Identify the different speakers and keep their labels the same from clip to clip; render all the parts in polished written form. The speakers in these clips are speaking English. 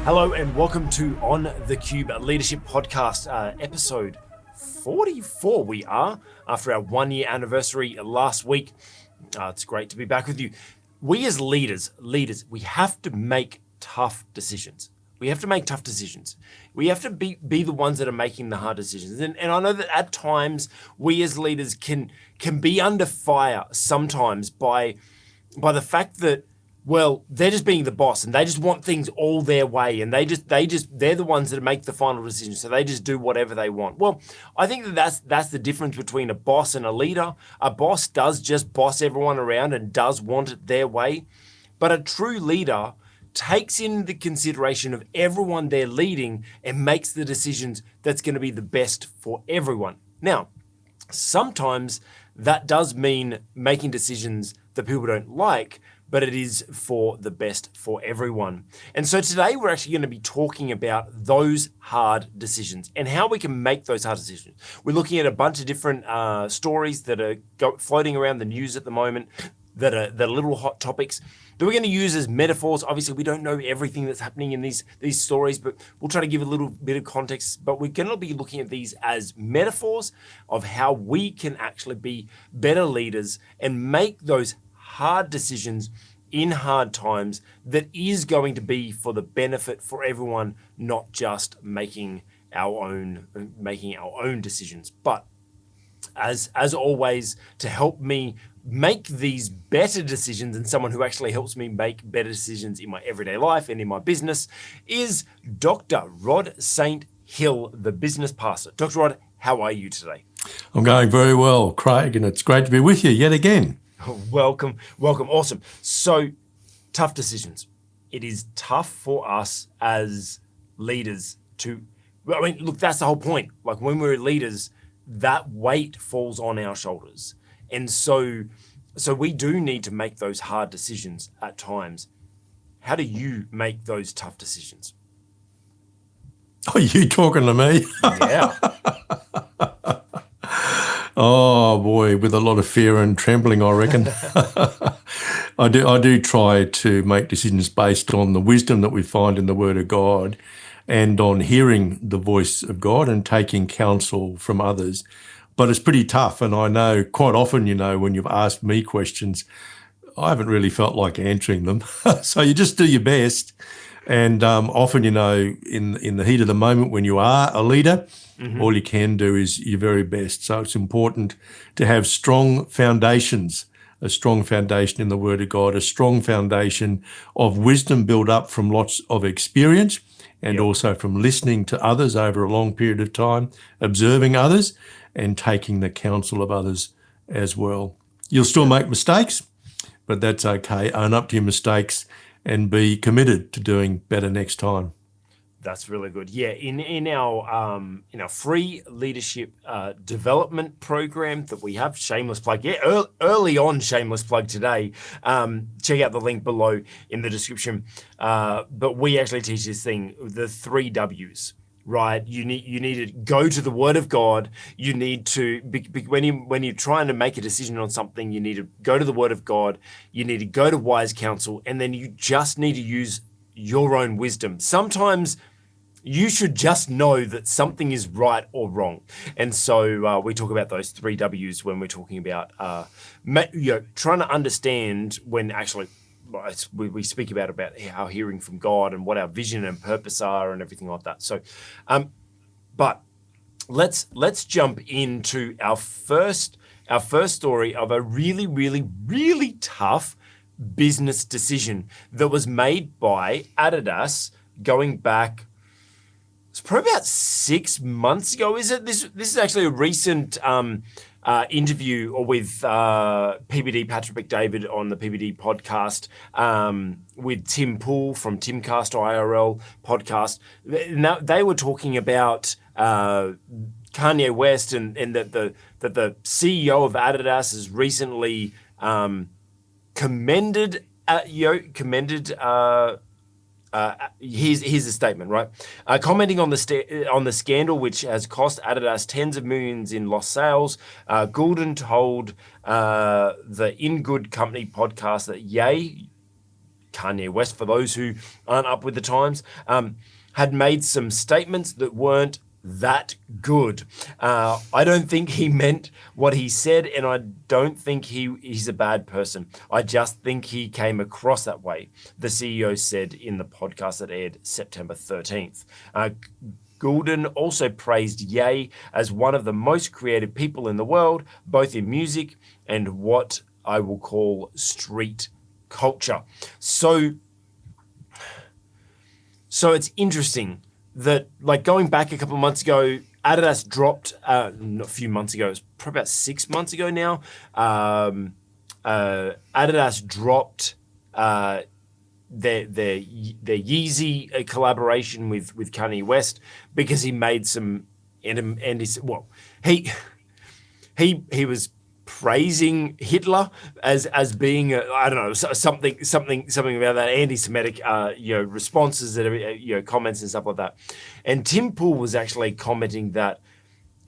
Speaker 1: Hello and welcome to On the Cube Leadership Podcast, episode 44 we are, after our 1 year anniversary last week. It's great to be back with you. We as leaders, we have to make tough decisions. We have to make tough decisions. We have to be the ones that are making the hard decisions. And I know that at times we as leaders can be under fire sometimes by the fact that, well, they're just being the boss and they just want things all their way, and they're the ones that make the final decision, so they just do whatever they want. Well, I think that's the difference between a boss and a leader. A boss does just boss everyone around and does want it their way, but a true leader takes in the consideration of everyone they're leading and makes the decisions that's going to be the best for everyone. Now, sometimes that does mean making decisions that people don't like, but it is for the best for everyone. And so today we're actually going to be talking about those hard decisions and how we can make those hard decisions. We're looking at a bunch of different stories that are floating around the news at the moment that are little hot topics that we're going to use as metaphors. Obviously, we don't know everything that's happening in these stories, but we'll try to give a little bit of context. But we're going to be looking at these as metaphors of how we can actually be better leaders and make those hard decisions in hard times that is going to be for the benefit for everyone, not just making our own decisions. But as always, to help me make these better decisions, and someone who actually helps me make better decisions in my everyday life and in my business, is Dr. Rod St. Hill, the business pastor. Dr. Rod, how are you today?
Speaker 2: I'm going very well, Craig, and it's great to be with you yet again.
Speaker 1: Welcome. Awesome. So, tough decisions. It is tough for us as leaders look, that's the whole point. Like, when we're leaders, that weight falls on our shoulders. And so we do need to make those hard decisions at times. How do you make those tough decisions?
Speaker 2: Are you talking to me?
Speaker 1: Yeah.
Speaker 2: Oh boy, with a lot of fear and trembling, I reckon. I do try to make decisions based on the wisdom that we find in the Word of God and on hearing the voice of God and taking counsel from others. But it's pretty tough, and I know quite often, when you've asked me questions, I haven't really felt like answering them. So you just do your best. And often, in the heat of the moment when you are a leader, all you can do is your very best. So it's important to have strong foundations, a strong foundation in the Word of God, a strong foundation of wisdom built up from lots of experience and also from listening to others over a long period of time, observing others and taking the counsel of others as well. You'll still make mistakes, but that's okay. Own up to your mistakes and be committed to doing better next time.
Speaker 1: That's really good. Yeah, in our free leadership development program that we have, shameless plug. Yeah, early on, shameless plug today. Check out the link below in the description. But we actually teach this thing, the 3 W's. Right, you need to go to the Word of God. You need to when you're trying to make a decision on something, you need to go to the Word of God. You need to go to wise counsel, and then you just need to use your own wisdom. Sometimes you should just know that something is right or wrong, and so we talk about those 3 W's when we're talking about trying to understand when actually. We speak about our hearing from God and what our vision and purpose are and everything like that. So, but let's jump into our first story of a really, really, really tough business decision that was made by Adidas going back. It's probably about 6 months ago. Is it? This is actually a recent interview with PBD Patrick McDavid on the PBD podcast with Tim Poole from Timcast IRL podcast. Now, they were talking about Kanye West and that the CEO of Adidas has recently commended. Here's a statement, right? Commenting on the scandal, which has cost Adidas tens of millions in lost sales, Goulden told the In Good Company podcast that Kanye West, for those who aren't up with the times, had made some statements that weren't that good. I don't think he meant what he said, and I don't think he's a bad person. I just think he came across that way, the CEO said in the podcast that aired September 13th. Goulden also praised Ye as one of the most creative people in the world, both in music and what I will call street culture. So it's interesting that, like, going back a couple of months ago, Adidas dropped, not a few months ago, it was probably about 6 months ago now, Adidas dropped their Yeezy collaboration with Kanye West because he made some, and he was praising Hitler as being I don't know, something about that anti-Semitic responses that are, comments and stuff like that. And Tim Pool was actually commenting that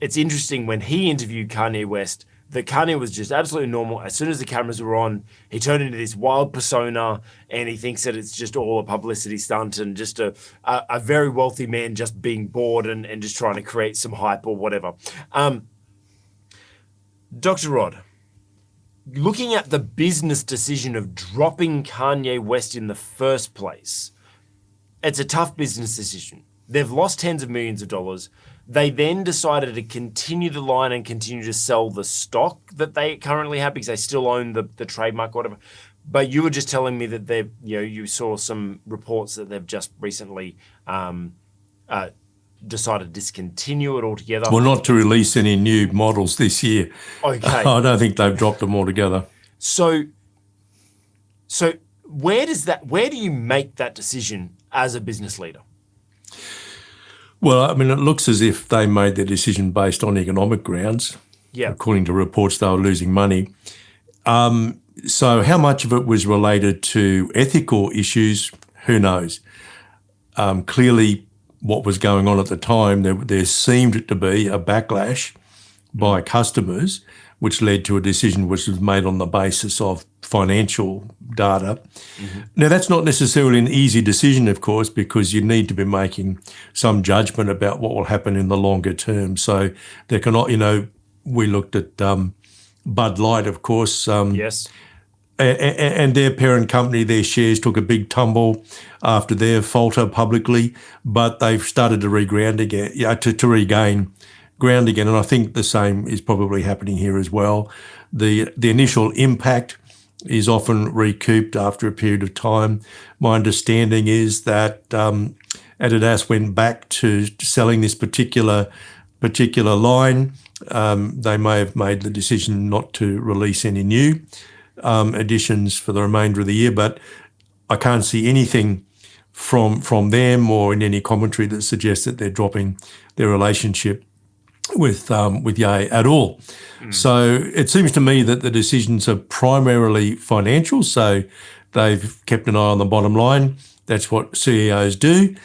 Speaker 1: it's interesting when he interviewed Kanye West that Kanye was just absolutely normal. As soon as the cameras were on, he turned into this wild persona, and he thinks that it's just all a publicity stunt and just a very wealthy man just being bored and just trying to create some hype or whatever. Dr. Rod, looking at the business decision of dropping Kanye West in the first place, it's a tough business decision. They've lost tens of millions of dollars. They then decided to continue the line and continue to sell the stock that they currently have because they still own the trademark or whatever. But you were just telling me that you saw some reports that they've just recently decided to discontinue it altogether.
Speaker 2: Well, not to release any new models this year.
Speaker 1: Okay.
Speaker 2: I don't think they've dropped them altogether.
Speaker 1: So where do you make that decision as a business leader?
Speaker 2: Well, I mean, it looks as if they made their decision based on economic grounds.
Speaker 1: Yeah.
Speaker 2: According to reports, they were losing money. So how much of it was related to ethical issues, who knows? Clearly, what was going on at the time, there seemed to be a backlash by customers, which led to a decision which was made on the basis of financial data. Mm-hmm. Now, that's not necessarily an easy decision, of course, because you need to be making some judgment about what will happen in the longer term. So there cannot, we looked at Bud Light, of course.
Speaker 1: Yes.
Speaker 2: And their parent company, their shares took a big tumble after their falter publicly, but they've started to reground again, to regain ground again. And I think the same is probably happening here as well. The initial impact is often recouped after a period of time. My understanding is that Adidas went back to selling this particular line. They may have made the decision not to release any new editions for the remainder of the year, but I can't see anything from them or in any commentary that suggests that they're dropping their relationship with Ye at all. So it seems to me that the decisions are primarily financial, so they've kept an eye on the bottom line. That's what CEOs do.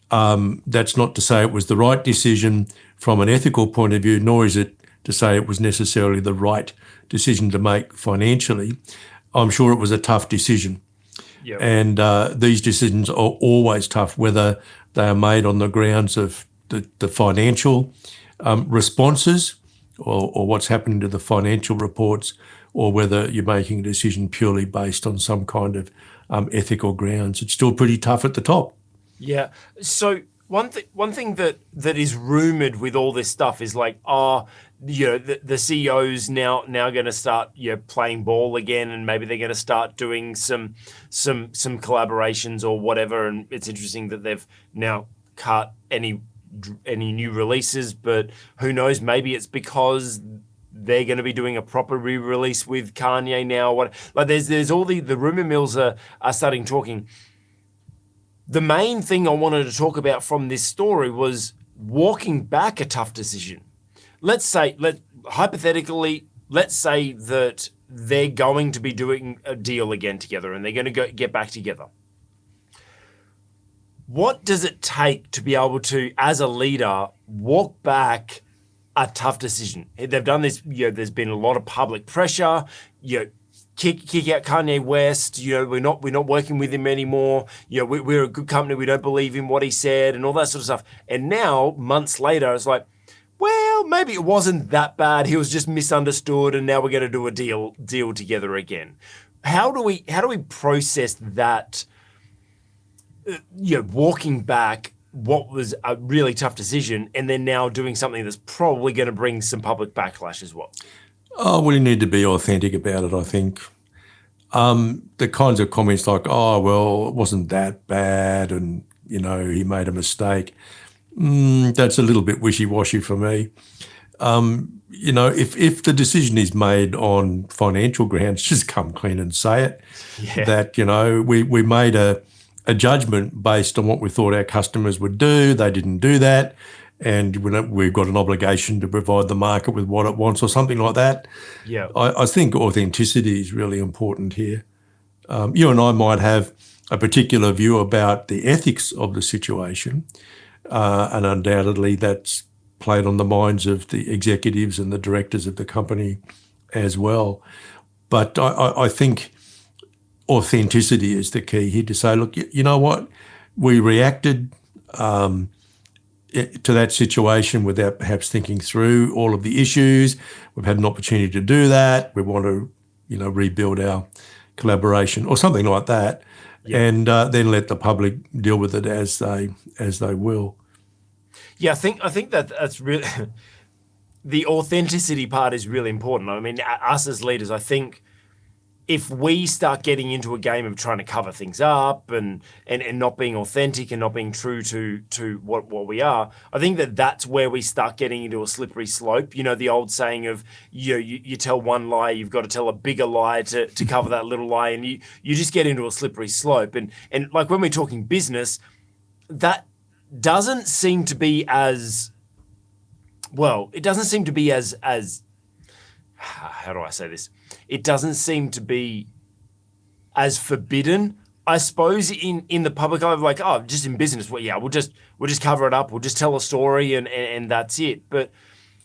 Speaker 2: That's not to say it was the right decision from an ethical point of view, nor is it to say it was necessarily the right decision to make financially. I'm sure it was a tough decision.
Speaker 1: Yep.
Speaker 2: And these decisions are always tough, whether they are made on the grounds of the financial responses or what's happening to the financial reports, or whether you're making a decision purely based on some kind of ethical grounds. It's still pretty tough at the top.
Speaker 1: Yeah. So one thing that is rumored with all this stuff is like, the CEO's now going to start playing ball again, and maybe they're going to start doing some collaborations or whatever. And it's interesting that they've now cut any new releases, but who knows? Maybe it's because they're going to be doing a proper re-release with Kanye now. There's all the rumor mills are starting talking. The main thing I wanted to talk about from this story was walking back a tough decision. Hypothetically, let's say that they're going to be doing a deal again together and they're going to get back together. What does it take to be able to, as a leader, walk back a tough decision? They've done this, there's been a lot of public pressure, kick out Kanye West. We're not working with him anymore. We're a good company. We don't believe in what he said and all that sort of stuff. And now, months later, it's like, well, maybe it wasn't that bad. He was just misunderstood, and now we're going to do a deal together again. How do we process that? Walking back what was a really tough decision, and then now doing something that's probably going to bring some public backlash as well.
Speaker 2: Oh, well, you need to be authentic about it, I think. The kinds of comments like, oh, well, it wasn't that bad and, he made a mistake, that's a little bit wishy-washy for me. If the decision is made on financial grounds, just come clean and say it.
Speaker 1: Yeah.
Speaker 2: That, we made a judgment based on what we thought our customers would do. They didn't do that. And we've got an obligation to provide the market with what it wants or something like that.
Speaker 1: Yeah,
Speaker 2: I think authenticity is really important here. You and I might have a particular view about the ethics of the situation, and undoubtedly that's played on the minds of the executives and the directors of the company as well. But I think authenticity is the key here, to say, look, you know what, we reacted to that situation without perhaps thinking through all of the issues. We've had an opportunity to do that. We want to, rebuild our collaboration or something like that, and then let the public deal with it as they will.
Speaker 1: Yeah, I think that's really the authenticity part is really important. I mean, us as leaders, I think if we start getting into a game of trying to cover things up and not being authentic and not being true to what we are, I think that's where we start getting into a slippery slope. The old saying of you tell one lie, you've got to tell a bigger lie to cover that little lie, and you just get into a slippery slope. And like when we're talking business, that doesn't seem to be as well. It doesn't seem to be as how do I say this? It doesn't seem to be as forbidden, I suppose, in the public eye of like, oh, just in business, well, yeah, we'll just cover it up, we'll just tell a story and that's it. But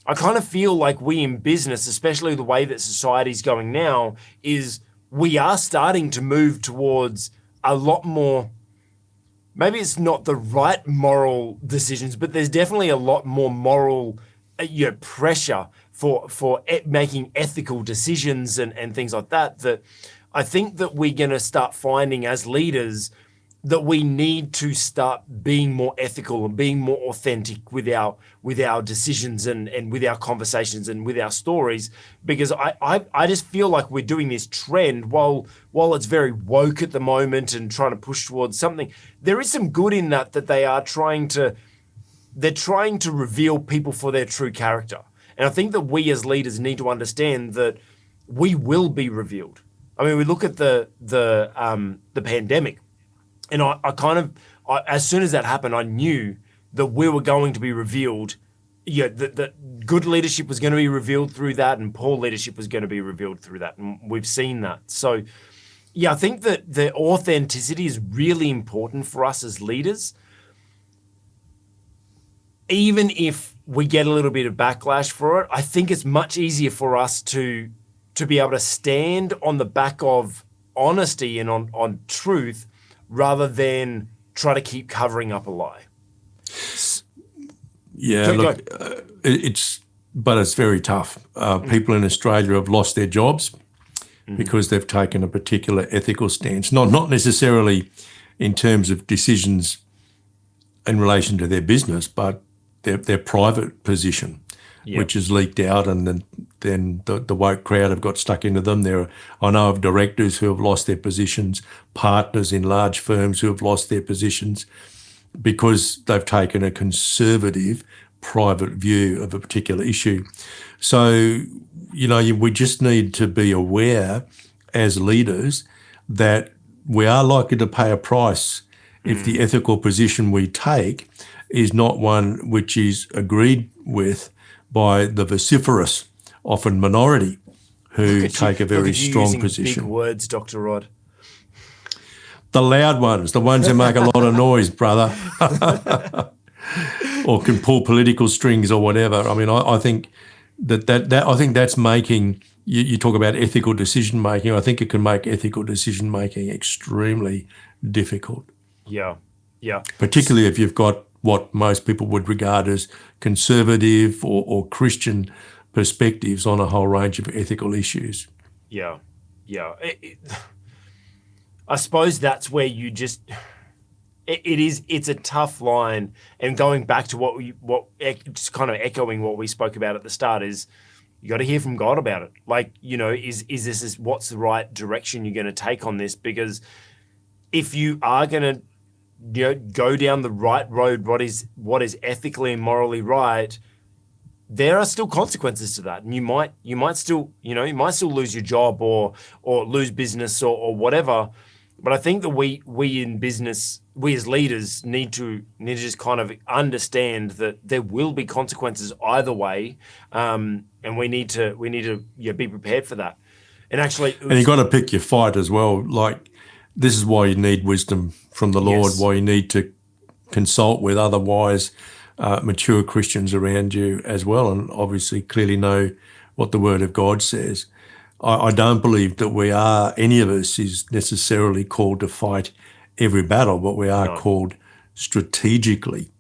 Speaker 1: I kind of feel like we in business, especially the way that society's going now, is we are starting to move towards a lot more, maybe it's not the right moral decisions, but there's definitely a lot more moral pressure for making ethical decisions and things like that I think that we're going to start finding as leaders that we need to start being more ethical and being more authentic with our decisions and with our conversations and with our stories, because I just feel like we're doing this trend while it's very woke at the moment and trying to push towards something. There is some good in that they are trying to reveal people for their true character. And I think that we as leaders need to understand that we will be revealed. I mean, we look at the pandemic, and I as soon as that happened, I knew that we were going to be revealed. That good leadership was going to be revealed through that, and poor leadership was going to be revealed through that, and we've seen that. So, yeah, I think that the authenticity is really important for us as leaders. Even if we get a little bit of backlash for it, I think it's much easier for us to be able to stand on the back of honesty and on truth rather than try to keep covering up a lie.
Speaker 2: Yeah, look, it's very tough. People in Australia have lost their jobs because they've taken a particular ethical stance, not necessarily in terms of decisions in relation to their business, but their private position, which has leaked out, and then the woke crowd have got stuck into them. I know of directors who have lost their positions, partners in large firms who have lost their positions because they've taken a conservative private view of a particular issue. So, we just need to be aware as leaders that we are likely to pay a price if the ethical position we take is not one which is agreed with by the vociferous, often minority, who take a very strong position.
Speaker 1: Big words, Dr. Rod.
Speaker 2: The loud ones, the ones who make a lot of noise, brother, or can pull political strings or whatever. I mean, I think that I think that's making you talk about ethical decision making. I think it can make ethical decision making extremely difficult.
Speaker 1: Yeah. Yeah.
Speaker 2: Particularly if you've got what most people would regard as conservative or Christian perspectives on a whole range of ethical issues.
Speaker 1: Yeah. Yeah. I suppose that's where you just, it's a tough line. And going back to just kind of echoing what we spoke about at the start is, you got to hear from God about it. Like, is this what's the right direction you're going to take on this? Because if you are going to, go down the right road, what is ethically and morally right, there are still consequences to that, and you might still lose your job or lose business or whatever. But I think that we in business, we as leaders need to just kind of understand that there will be consequences either way, and we need to be prepared for that. And actually,
Speaker 2: and you've got to pick your fight as well. Like, this is why you need wisdom from the Lord, why you need to consult with other wise, mature Christians around you as well, and obviously clearly know what the Word of God says. I don't believe that any of us is necessarily called to fight every battle, but we are called strategically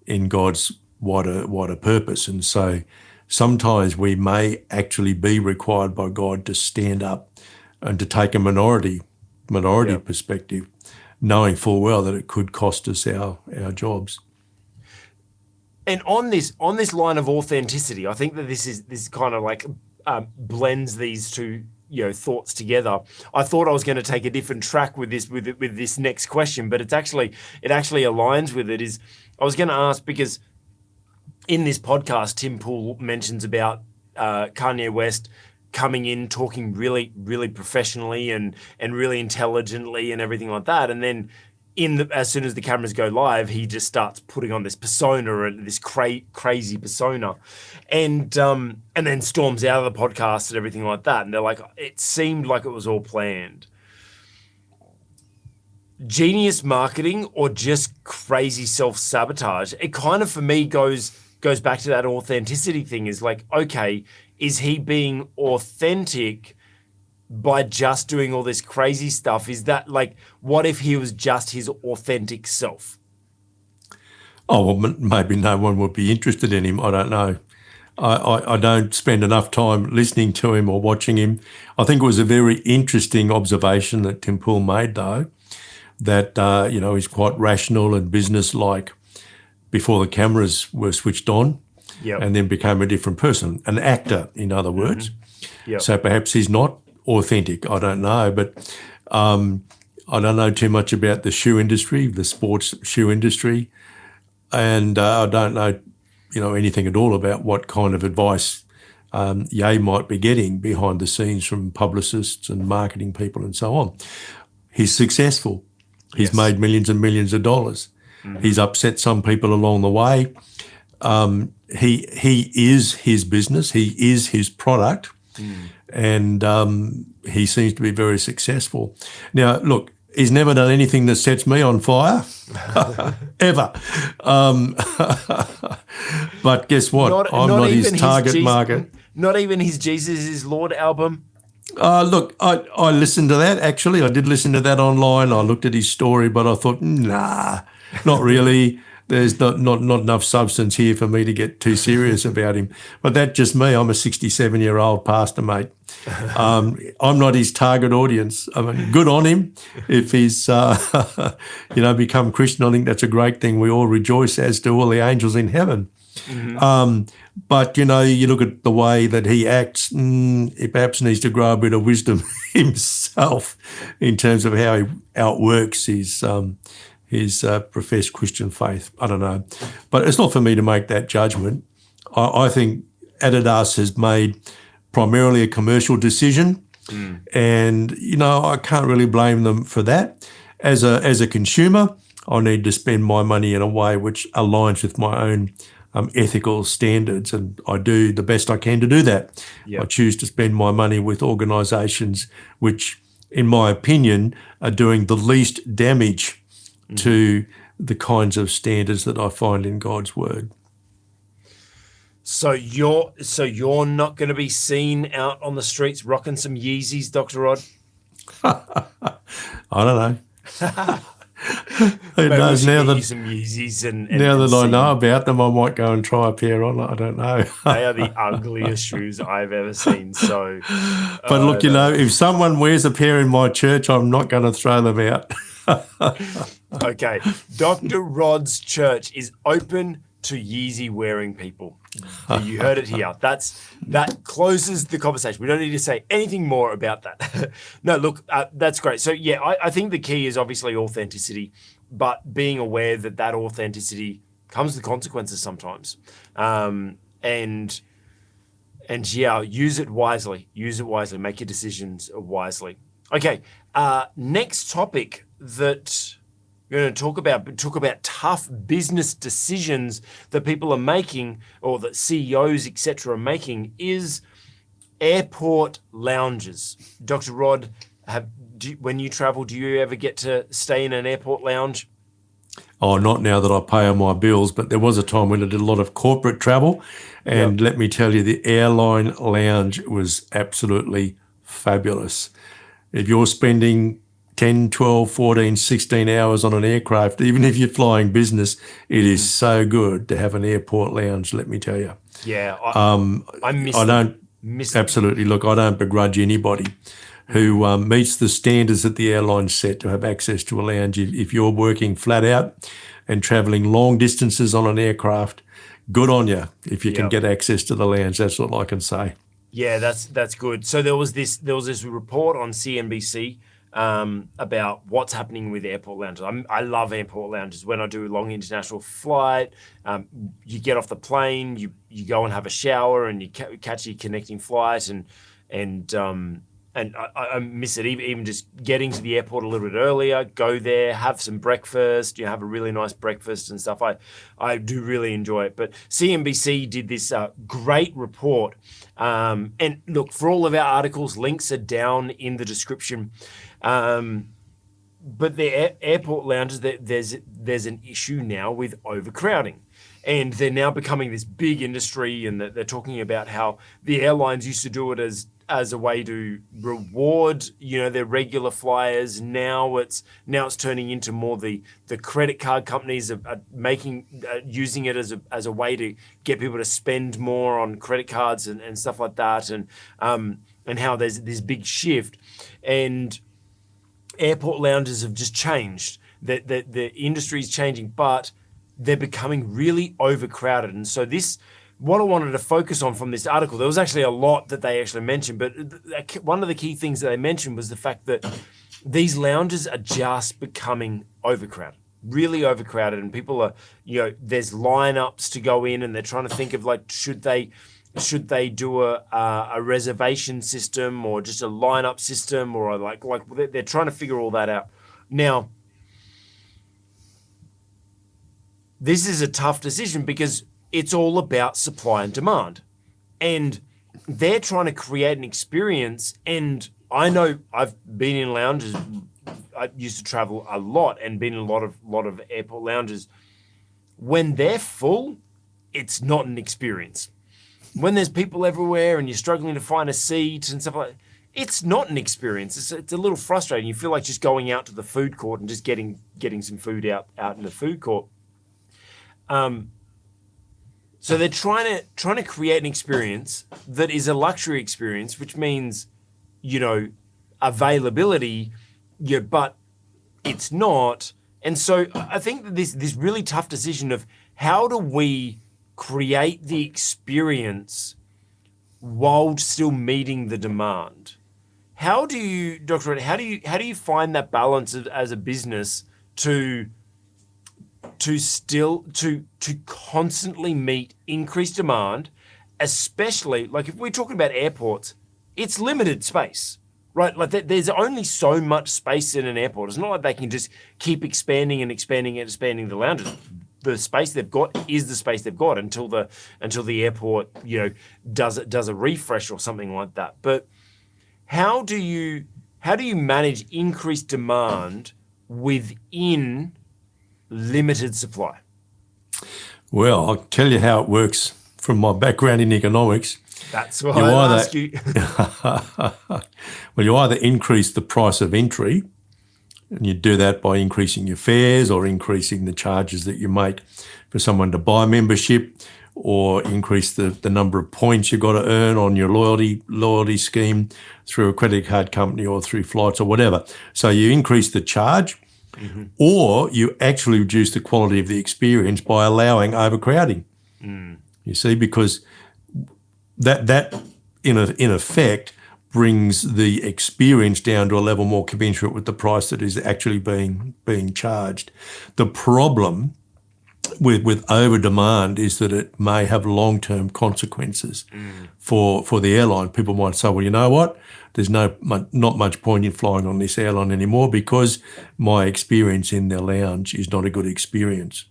Speaker 2: in God's wider purpose. And so sometimes we may actually be required by God to stand up and to take a minority perspective, knowing full well that it could cost us our jobs.
Speaker 1: And on this line of authenticity, I think that this kind of like blends these two thoughts together. I thought I was going to take a different track with this next question, but it actually aligns with it. Is I was going to ask, because in this podcast, Tim Pool mentions about Kanye West coming in, talking really, really professionally and really intelligently and everything like that, and then as soon as the cameras go live, he just starts putting on this persona and this crazy persona, and then storms out of the podcast and everything like that. And they're like, it seemed like it was all planned. Genius marketing or just crazy self-sabotage? It kind of, for me, goes back to that authenticity thing. Is like, okay, is he being authentic by just doing all this crazy stuff? Is that like, what if he was just his authentic self?
Speaker 2: Oh, well, maybe no one would be interested in him. I don't know. I don't spend enough time listening to him or watching him. I think it was a very interesting observation that Tim Pool made, though, that, he's quite rational and business-like before the cameras were switched on, and then became a different person, an actor, in other words.
Speaker 1: Yep.
Speaker 2: So perhaps he's not authentic. I don't know, but I don't know too much about the shoe industry, the sports shoe industry, and I don't know, anything at all about what kind of advice Ye might be getting behind the scenes from publicists and marketing people and so on. He's successful. He's made millions and millions of dollars. Mm-hmm. He's upset some people along the way. He is his business. He is his product. And he seems to be very successful. Now, look, he's never done anything that sets me on fire, ever. But guess what? I'm not his target market.
Speaker 1: Not even his Jesus is Lord album.
Speaker 2: Look, I listened to that, actually. I did listen to that online. I looked at his story, but I thought, nah, not really. There's not enough substance here for me to get too serious about him. But that's just me. I'm a 67-year-old pastor, mate. I'm not his target audience. I mean, good on him if he's, become Christian. I think that's a great thing. We all rejoice, as do all the angels in heaven. Mm-hmm. But, you look at the way that he acts, he perhaps needs to grow a bit of wisdom himself in terms of how he outworks his professed Christian faith. I don't know. But it's not for me to make that judgment. I think Adidas has made primarily a commercial decision, and, I can't really blame them for that. As a consumer, I need to spend my money in a way which aligns with my own ethical standards, and I do the best I can to do that. Yep. I choose to spend my money with organisations which, in my opinion, are doing the least damage to the kinds of standards that I find in God's word.
Speaker 1: So you're not going to be seen out on the streets rocking some Yeezys, Dr. Rod?
Speaker 2: I don't know. Who
Speaker 1: Maybe we
Speaker 2: knows?
Speaker 1: should
Speaker 2: Now
Speaker 1: get you
Speaker 2: that
Speaker 1: some Yeezys and
Speaker 2: I
Speaker 1: see
Speaker 2: know
Speaker 1: you.
Speaker 2: about them, I might go and try a pair on. I don't know.
Speaker 1: They are the ugliest shoes I've ever seen. So,
Speaker 2: But look, if someone wears a pair in my church, I'm not going to throw them out.
Speaker 1: okay, Dr. Rod's church is open to Yeezy wearing people. You heard it here. That closes the conversation. We don't need to say anything more about that. No, look, that's great. So yeah, I think the key is obviously authenticity, but being aware that authenticity comes with consequences sometimes. And yeah, use it wisely. Use it wisely. Make your decisions wisely. Okay, next topic that we're going to talk about tough business decisions that people are making, or that CEOs, etc., are making, is airport lounges. Dr. Rod, when you travel, do you ever get to stay in an airport lounge?
Speaker 2: Oh, not now that I pay all my bills, but there was a time when I did a lot of corporate travel, and let me tell you, the airline lounge was absolutely fabulous. If you're spending 10, 12, 14, 16 hours on an aircraft, even if you're flying business, it is so good to have an airport lounge, let me tell you.
Speaker 1: Yeah, I miss
Speaker 2: I
Speaker 1: them.
Speaker 2: don't, absolutely, look, I don't begrudge anybody who meets the standards that the airline set to have access to a lounge. If you're working flat out and travelling long distances on an aircraft, good on you if you can get access to the lounge. That's all I can say.
Speaker 1: Yeah, that's good. So there was this report on CNBC about what's happening with airport lounges. I love airport lounges. When I do a long international flight, you get off the plane, you go and have a shower, and you catch your connecting flight, and I miss it. Even just getting to the airport a little bit earlier, go there, have some breakfast, have a really nice breakfast and stuff. I do really enjoy it. But CNBC did this great report. And look, for all of our articles, links are down in the description. But the airport lounges, there's an issue now with overcrowding. And they're now becoming this big industry, and they're talking about how the airlines used to do it as a way to reward, their regular flyers. Now it's turning into more the credit card companies are using it as a way to get people to spend more on credit cards and stuff like that, and how there's this big shift, and airport lounges have just changed. The industry is changing, but they're becoming really overcrowded. And so what I wanted to focus on from this article, there was actually a lot that they actually mentioned, but one of the key things that they mentioned was the fact that these lounges are just becoming overcrowded, really overcrowded, and people are, there's lineups to go in, and they're trying to think of should they do a reservation system, or just a lineup system, or like they're trying to figure all that out. Now, this is a tough decision because it's all about supply and demand. And they're trying to create an experience. And I know I've been in lounges. I used to travel a lot and been in a lot of airport lounges. When they're full, it's not an experience. When there's people everywhere and you're struggling to find a seat and stuff like that, it's not an experience. It's a little frustrating. You feel like just going out to the food court and just getting some food out in the food court. So they're trying to create an experience that is a luxury experience, which means, availability, but it's not. And so I think that this really tough decision of how do we create the experience while still meeting the demand? How do you, Dr. Ed, how do you find that balance as a business to constantly meet increased demand, especially if we're talking about airports, it's limited space, right? There's only so much space in an airport. It's not like they can just keep expanding the lounges. The space they've got is the space they've got until the airport, does a refresh or something like that. But how do you manage increased demand within limited supply?
Speaker 2: Well, I'll tell you how it works from my background in economics,
Speaker 1: That's what I ask you.
Speaker 2: well, you either increase the price of entry, and you do that by increasing your fares or increasing the charges that you make for someone to buy membership, or increase the number of points you've got to earn on your loyalty scheme through a credit card company or through flights or whatever. So you increase the charge, or you actually reduce the quality of the experience by allowing overcrowding. You see, because that in effect brings the experience down to a level more commensurate with the price that is actually being charged. The problem with over demand is that it may have long-term consequences for the airline. People might say, well, you know what? There's not much point in flying on this airline anymore because my experience in their lounge is not a good experience.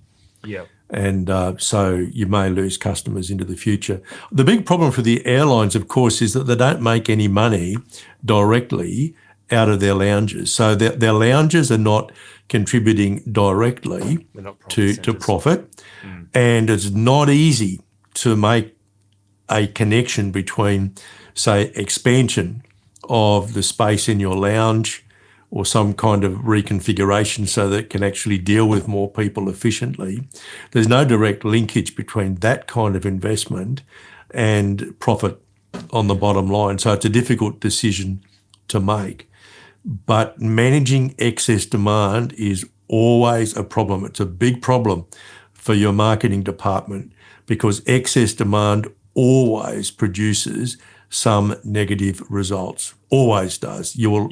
Speaker 1: Yeah.
Speaker 2: And so you may lose customers into the future. The big problem for the airlines, of course, is that they don't make any money directly out of their lounges. So their lounges are not contributing directly to profit. And it's not easy to make a connection between, say, expansion of the space in your lounge or some kind of reconfiguration so that it can actually deal with more people efficiently. There's no direct linkage between that kind of investment and profit on the bottom line. So it's a difficult decision to make. But managing excess demand is always a problem. It's a big problem for your marketing department because excess demand always produces some negative results. Always does. You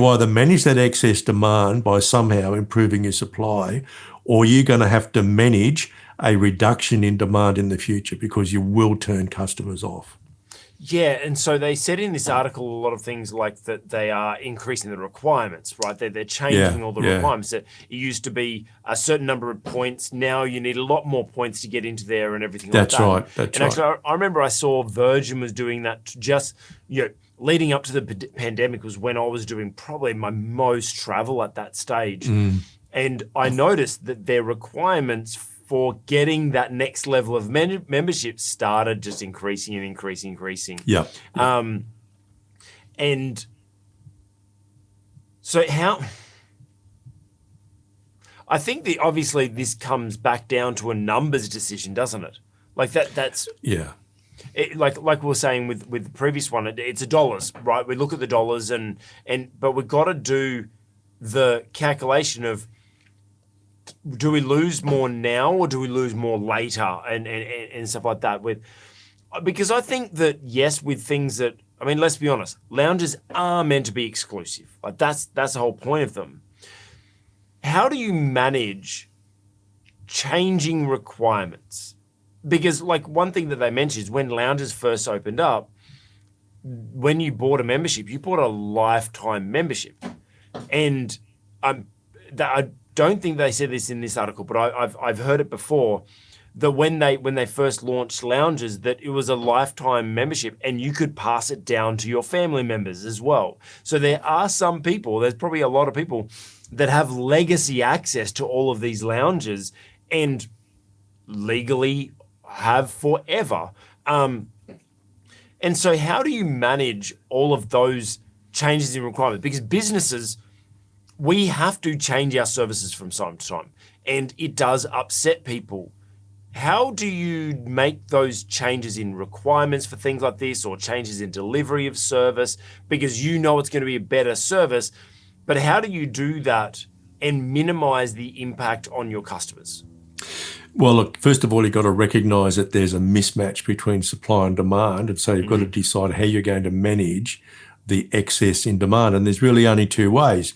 Speaker 2: either manage that excess demand by somehow improving your supply, or you're going to have to manage a reduction in demand in the future because you will turn customers off.
Speaker 1: Yeah, and so they said in this article a lot of things like that they are increasing the requirements, right? They're changing all the requirements. That it used to be a certain number of points. Now you need a lot more points to get into there and everything like that.
Speaker 2: That's right.
Speaker 1: And actually, I remember I saw Virgin was doing that just, leading up to the pandemic was when I was doing probably my most travel at that stage. And I noticed that their requirements for getting that next level of membership started just increasing and increasing.
Speaker 2: Yeah.
Speaker 1: And so I think obviously this comes back down to a numbers decision, doesn't it? Like that's like we were saying with the previous one, it's a dollars, right? We look at the dollars but we've got to do the calculation of, do we lose more now or do we lose more later and stuff like that? Because I think that, yes, with things that, I mean, let's be honest, lounges are meant to be exclusive. Like that's the whole point of them. How do you manage changing requirements? Because like one thing that they mentioned is when lounges first opened up, when you bought a membership, you bought a lifetime membership. And I don't think they said this in this article, but I've heard it before, that when they first launched lounges, that it was a lifetime membership and you could pass it down to your family members as well. So there are some people, there's probably a lot of people that have legacy access to all of these lounges and legally have forever. And so how do you manage all of those changes in requirements? Because businesses, we have to change our services from time to time, and it does upset people. How do you make those changes in requirements for things like this, or changes in delivery of service, because you know it's going to be a better service, but how do you do that and minimize the impact on your customers?
Speaker 2: Well, look, first of all, you've got to recognise that there's a mismatch between supply and demand, and so you've got to decide how you're going to manage the excess in demand, and there's really only two ways.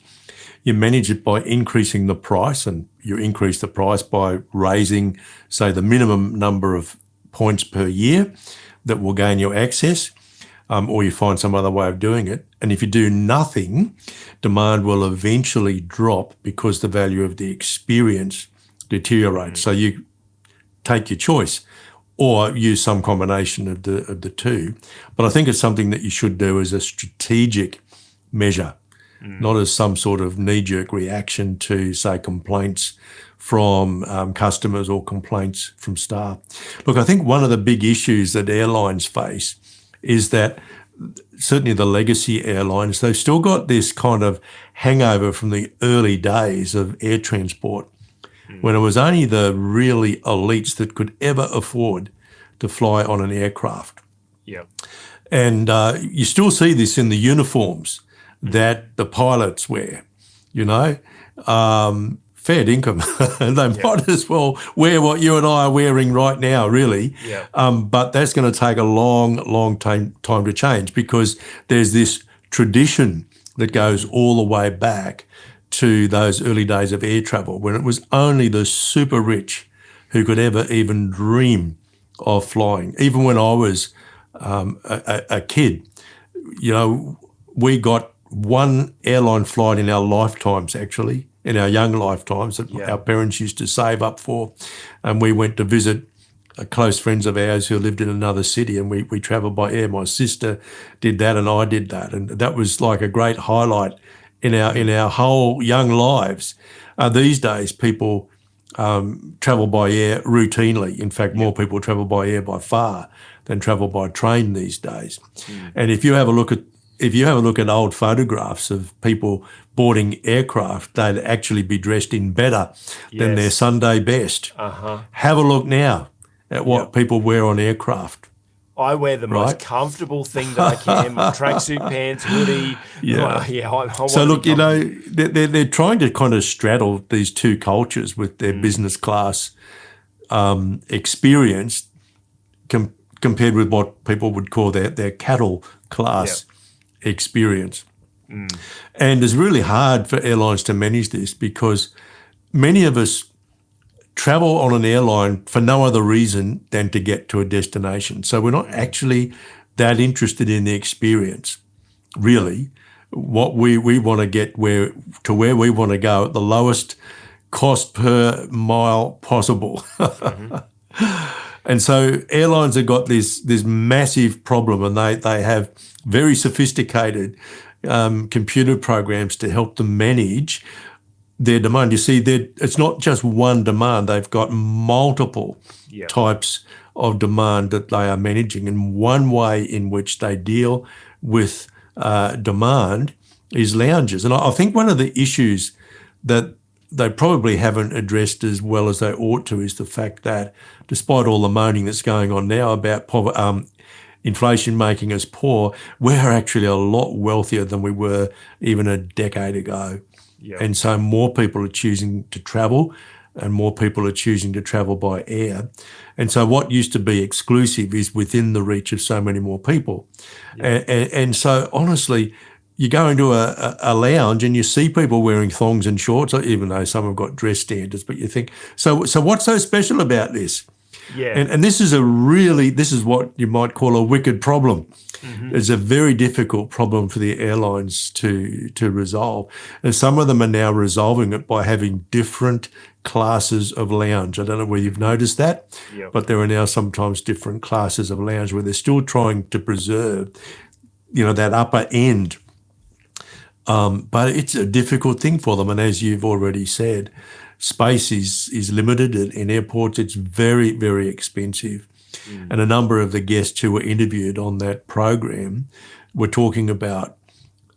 Speaker 2: You manage it by increasing the price, and you increase the price by raising, say, the minimum number of points per year that will gain you access, or you find some other way of doing it. And if you do nothing, demand will eventually drop because the value of the experience deteriorates. So you take your choice or use some combination of the two. But I think it's something that you should do as a strategic measure, not as some sort of knee-jerk reaction to, say, complaints from customers or complaints from staff. Look, I think one of the big issues that airlines face is that certainly the legacy airlines, they've still got this kind of hangover from the early days of air transport when it was only the really elites that could ever afford to fly on an aircraft.
Speaker 1: Yeah.
Speaker 2: And you still see this in the uniforms that the pilots wear, fair dinkum. They might as well wear what you and I are wearing right now, really.
Speaker 1: Yeah.
Speaker 2: But that's going to take a long time to change, because there's this tradition that goes all the way back to those early days of air travel, when it was only the super rich who could ever even dream of flying. Even when I was a kid, we got one airline flight in our lifetimes, actually, in our young lifetimes, that our parents used to save up for. And we went to visit close friends of ours who lived in another city, and we travelled by air. My sister did that and I did that. And that was like a great highlight in our whole young lives. These days, people travel by air routinely. In fact, more people travel by air by far than travel by train these days. And if you have a look at old photographs of people boarding aircraft, they'd actually be dressed in better than their Sunday best. Have a look now at what people wear on aircraft.
Speaker 1: I wear the most comfortable thing that I can, tracksuit pants, hoodie.
Speaker 2: So look, they're trying to kind of straddle these two cultures with their business class experience compared with what people would call their cattle class experience. And it's really hard for airlines to manage this, because many of us travel on an airline for no other reason than to get to a destination. So we're not actually that interested in the experience, really. What we want to get where we want to go at the lowest cost per mile possible. And so airlines have got this massive problem, and they have very sophisticated computer programs to help them manage their demand. You see, it's not just one demand. They've got multiple types of demand that they are managing. And one way in which they deal with demand is lounges. And I think one of the issues that they probably haven't addressed as well as they ought to is the fact that, despite all the moaning that's going on now about inflation making us poor, we're actually a lot wealthier than we were even a decade ago. And so more people are choosing to travel, and more people are choosing to travel by air. And so what used to be exclusive is within the reach of so many more people. And so honestly, you go into a lounge and you see people wearing thongs and shorts, even though some have got dress standards, but you think, so what's so special about this? And this is what you might call a wicked problem. It's a very difficult problem for the airlines to resolve. And some of them are now resolving it by having different classes of lounge. I don't know whether you've noticed that, but there are now sometimes different classes of lounge where they're still trying to preserve, that upper end. But it's a difficult thing for them. And as you've already said, space is limited in airports. It's very, very expensive. And a number of the guests who were interviewed on that program were talking about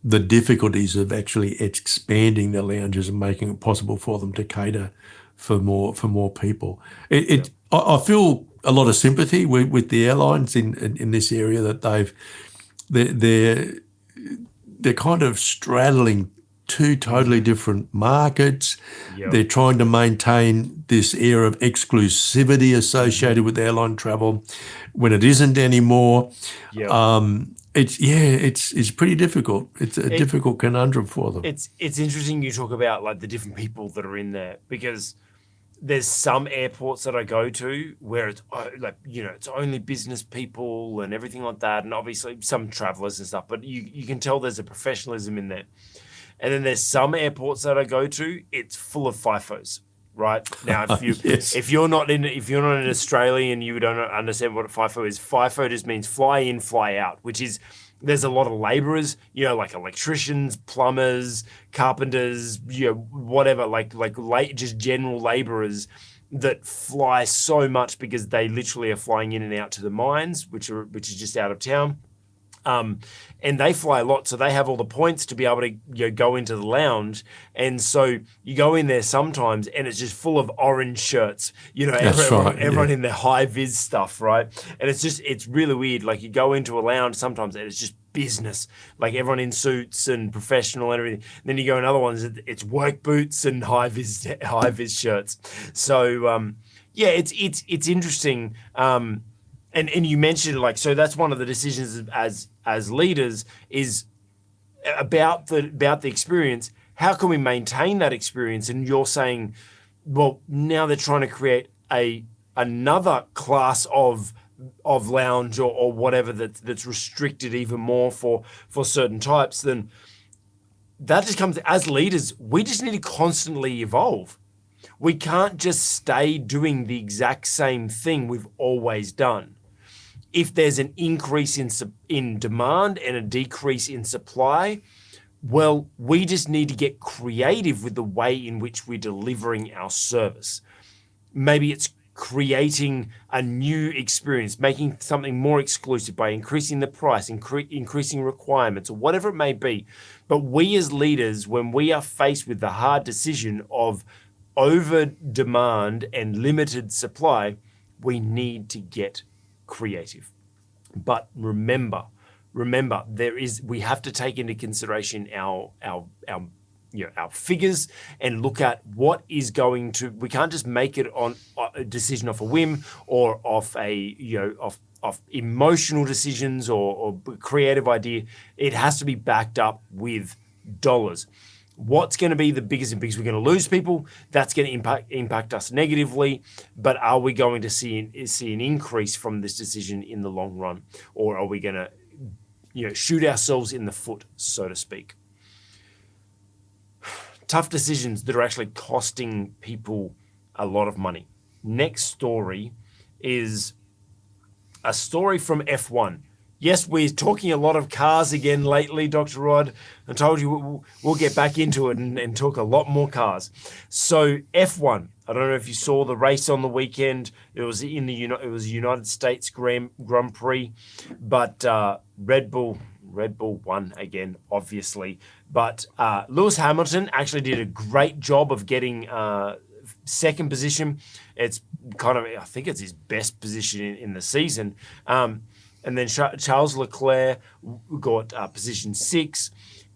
Speaker 2: the difficulties of actually expanding the lounges and making it possible for them to cater for more people. I feel a lot of sympathy with the airlines in this area, that they're kind of straddling two totally different markets. They're trying to maintain this air of exclusivity associated with airline travel when it isn't anymore. It's pretty difficult. It's a difficult conundrum for them.
Speaker 1: It's interesting you talk about like the different people that are in there, because there's some airports that I go to where it's it's only business people and everything like that, and obviously some travelers and stuff, but you can tell there's a professionalism in there. And then there's some airports that I go to, it's full of FIFOs, right? Now, if you're not in Australia and you don't understand what a FIFO is, FIFO just means fly in, fly out, which is There's a lot of laborers, like electricians, plumbers, carpenters, whatever, just general laborers that fly so much because they literally are flying in and out to the mines, which is just out of town. And they fly a lot, so they have all the points to be able to go into the lounge. And so you go in there sometimes, and it's just full of orange shirts. Everyone in their high vis stuff, right? And it's really weird. Like you go into a lounge sometimes, and it's just business, like everyone in suits and professional and everything. And then you go in other ones, it's work boots and high vis shirts. So it's interesting. And you mentioned so that's one of the decisions as leaders is about the experience. How can we maintain that experience? And you're saying, well, now they're trying to create another class of lounge or whatever that's restricted even more for certain types. Then that just comes, as leaders, we just need to constantly evolve. We can't just stay doing the exact same thing we've always done. If there's an increase in demand and a decrease in supply, well, we just need to get creative with the way in which we're delivering our service. Maybe it's creating a new experience, making something more exclusive by increasing the price, increasing requirements, or whatever it may be. But we as leaders, when we are faced with the hard decision of over demand and limited supply, we need to get creative. But remember, we have to take into consideration our figures and look at what is going to. We can't just make it on a decision off a whim or off of emotional decisions or creative idea. It has to be backed up with dollars. What's going to be the biggest impact? We're going to lose people. That's going to impact us negatively. But are we going to see an increase from this decision in the long run, or are we going to, shoot ourselves in the foot, so to speak? Tough decisions that are actually costing people a lot of money. Next story is a story from F1. Yes, we're talking a lot of cars again lately, Dr. Rod. I told you we'll get back into it and talk a lot more cars. So F1, I don't know if you saw the race on the weekend. It was United States Grand Prix, but Red Bull won again, obviously. But Lewis Hamilton actually did a great job of getting second position. It's I think it's his best position in the season. And then Charles Leclerc got position 6,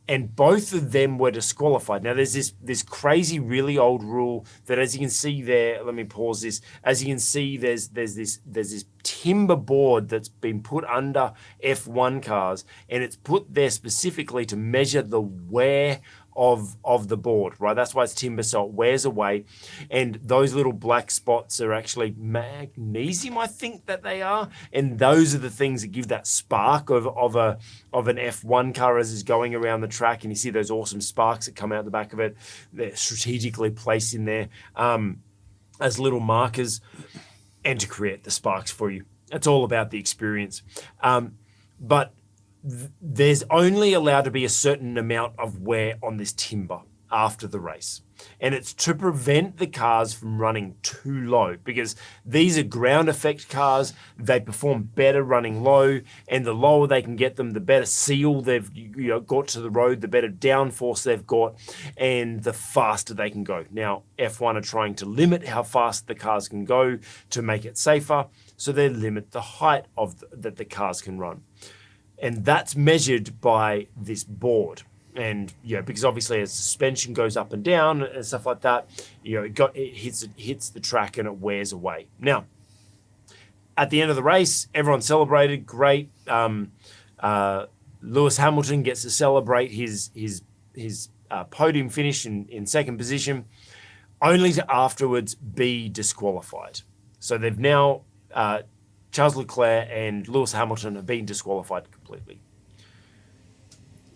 Speaker 1: and both of them were disqualified. Now, there's this crazy, really old rule that, as you can see there, let me pause this. As you can see, there's this timber board that's been put under F1 cars, and it's put there specifically to measure the wear of the board, right? That's why it's timber, so it wears away. And those little black spots are actually magnesium, I think that they are. And those are the things that give that spark of an F1 car as it's going around the track. And you see those awesome sparks that come out the back of it. They're strategically placed in there as little markers and to create the sparks for you. It's all about the experience. But there's only allowed to be a certain amount of wear on this timber after the race. And it's to prevent the cars from running too low, because these are ground effect cars. They perform better running low, and the lower they can get them, the better seal they've got to the road, the better downforce they've got, and the faster they can go. Now, F1 are trying to limit how fast the cars can go to make it safer, so they limit the height that the cars can run. And that's measured by this board. And, because obviously as suspension goes up and down and stuff like that, it hits the track and it wears away. Now, at the end of the race, everyone celebrated. Great. Lewis Hamilton gets to celebrate his podium finish in second position, only to afterwards be disqualified. So they've now... Charles Leclerc and Lewis Hamilton have been disqualified completely.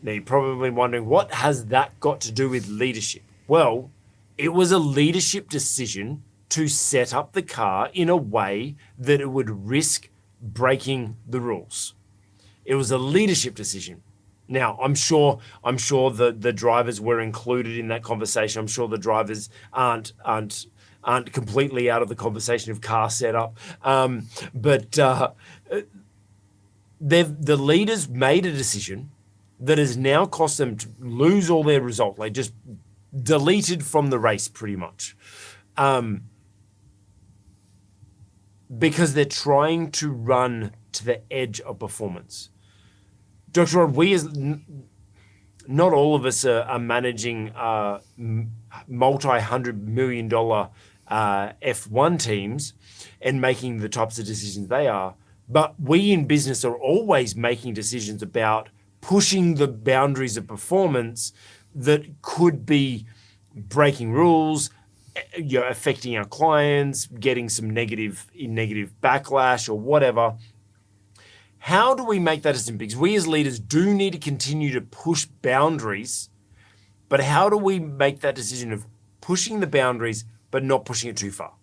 Speaker 1: Now, you're probably wondering, what has that got to do with leadership? Well, it was a leadership decision to set up the car in a way that it would risk breaking the rules. It was a leadership decision. Now, I'm sure the drivers were included in that conversation. I'm sure the drivers aren't completely out of the conversation of car setup. But the leaders made a decision that has now cost them to lose all their result. They just deleted from the race pretty much. Because they're trying to run to the edge of performance. Dr. Rod, not all of us are managing multi-$100 million F1 teams and making the types of decisions they are. But we in business are always making decisions about pushing the boundaries of performance that could be breaking rules, affecting our clients, getting some negative backlash or whatever. How do we make that decision? Because we as leaders do need to continue to push boundaries, but how do we make that decision of pushing the boundaries but not pushing it too far?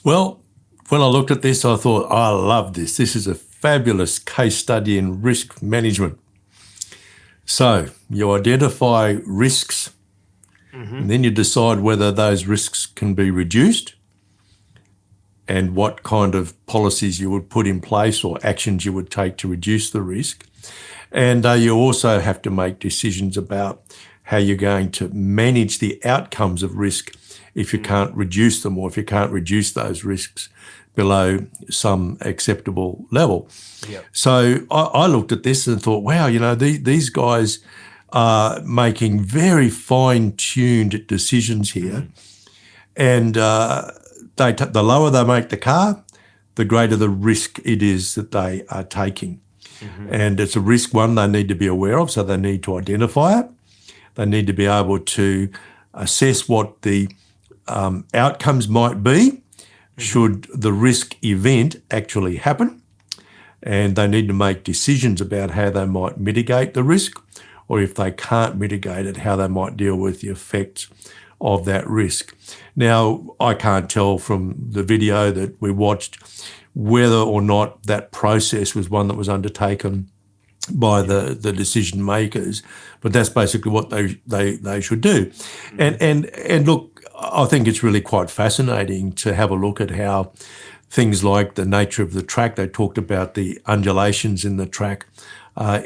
Speaker 2: Well, when I looked at this, I thought, I love this. This is a fabulous case study in risk management. So you identify risks, and then you decide whether those risks can be reduced and what kind of policies you would put in place or actions you would take to reduce the risk. And you also have to make decisions about how you're going to manage the outcomes of risk if you can't reduce them, or if you can't reduce those risks below some acceptable level.
Speaker 1: Yep.
Speaker 2: So I looked at this and thought, wow, these guys are making very fine-tuned decisions here. And the lower they make the car, the greater the risk it is that they are taking. And it's a risk, one, they need to be aware of, so they need to identify it. They need to be able to assess what the outcomes might be should the risk event actually happen. And they need to make decisions about how they might mitigate the risk, or if they can't mitigate it, how they might deal with the effects of that risk. Now, I can't tell from the video that we watched whether or not that process was one that was undertaken by the decision makers, but that's basically what they should do. And look, I think it's really quite fascinating to have a look at how things like the nature of the track, they talked about the undulations in the track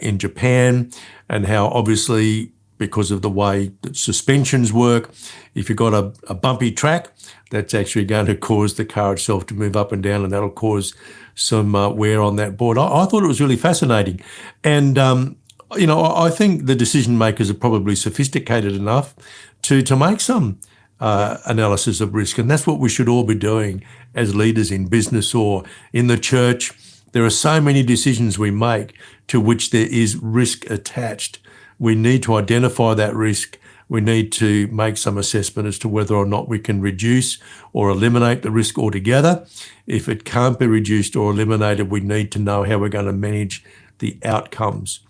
Speaker 2: in Japan, and how obviously because of the way that suspensions work, if you've got a bumpy track, that's actually going to cause the car itself to move up and down, and that'll cause some wear on that board. I thought it was really fascinating. And, I think the decision makers are probably sophisticated enough to make some analysis of risk. And that's what we should all be doing as leaders in business or in the church. There are so many decisions we make to which there is risk attached. We need to identify that risk. We need to make some assessment as to whether or not we can reduce or eliminate the risk altogether. If it can't be reduced or eliminated, we need to know how we're going to manage the outcomes.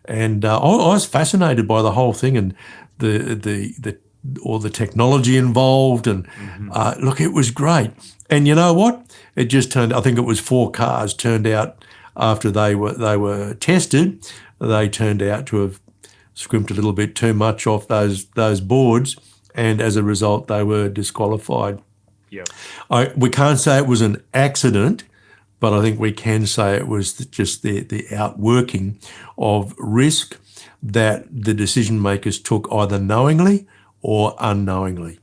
Speaker 2: And I was fascinated by the whole thing and all the technology involved. And look, it was great. And you know what? It just turned. I think it was 4 cars turned out after they were tested. They turned out to have scrimped a little bit too much off those boards, and as a result, they were disqualified.
Speaker 1: Yeah,
Speaker 2: we can't say it was an accident, but I think we can say it was just the outworking of risk that the decision makers took either knowingly or unknowingly.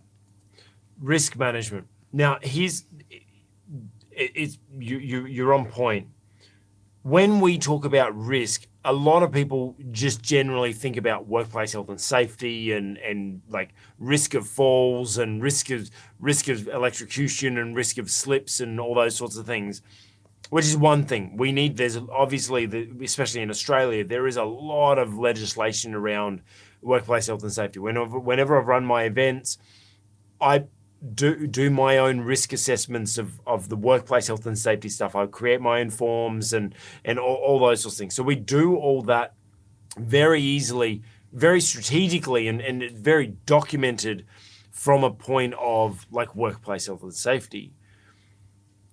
Speaker 1: Risk management. Now, you're on point. When we talk about risk, a lot of people just generally think about workplace health and safety and like risk of falls and risk of electrocution and risk of slips and all those sorts of things, which is one thing. There's obviously, especially in Australia, there is a lot of legislation around workplace health and safety. Whenever I've run my events, I do my own risk assessments of the workplace health and safety stuff. I create my own forms and all those sorts of things. So we do all that very easily, very strategically, and very documented from a point of like workplace health and safety.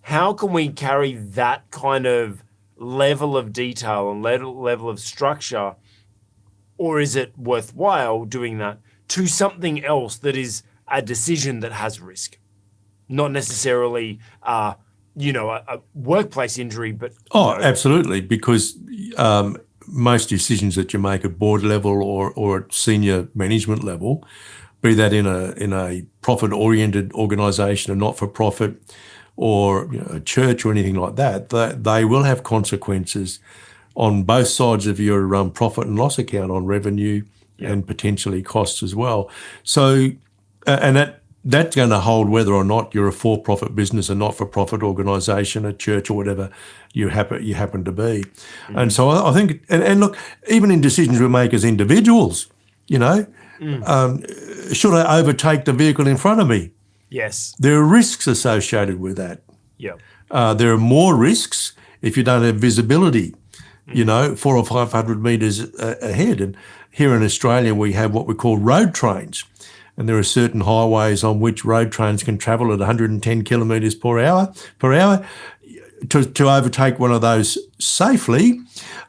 Speaker 1: How can we carry that kind of level of detail and level of structure, or is it worthwhile doing that to something else that is a decision that has risk, not necessarily, a workplace injury, but
Speaker 2: Absolutely, because most decisions that you make at board level or at senior management level, be that in a profit-oriented organisation, a not-for-profit, or a church or anything like that, they will have consequences on both sides of your profit and loss account, on revenue and potentially costs as well. So, and that's going to hold whether or not you're a for-profit business, a not-for-profit organisation, a church, or whatever you happen to be. Mm-hmm. And so I think, and look, even in decisions we make as individuals, should I overtake the vehicle in front of me?
Speaker 1: Yes.
Speaker 2: There are risks associated with that.
Speaker 1: Yeah.
Speaker 2: There are more risks if you don't have visibility, 400 or 500 metres ahead. And here in Australia, we have what we call road trains. And there are certain highways on which road trains can travel at 110 kilometres per hour. To overtake one of those safely,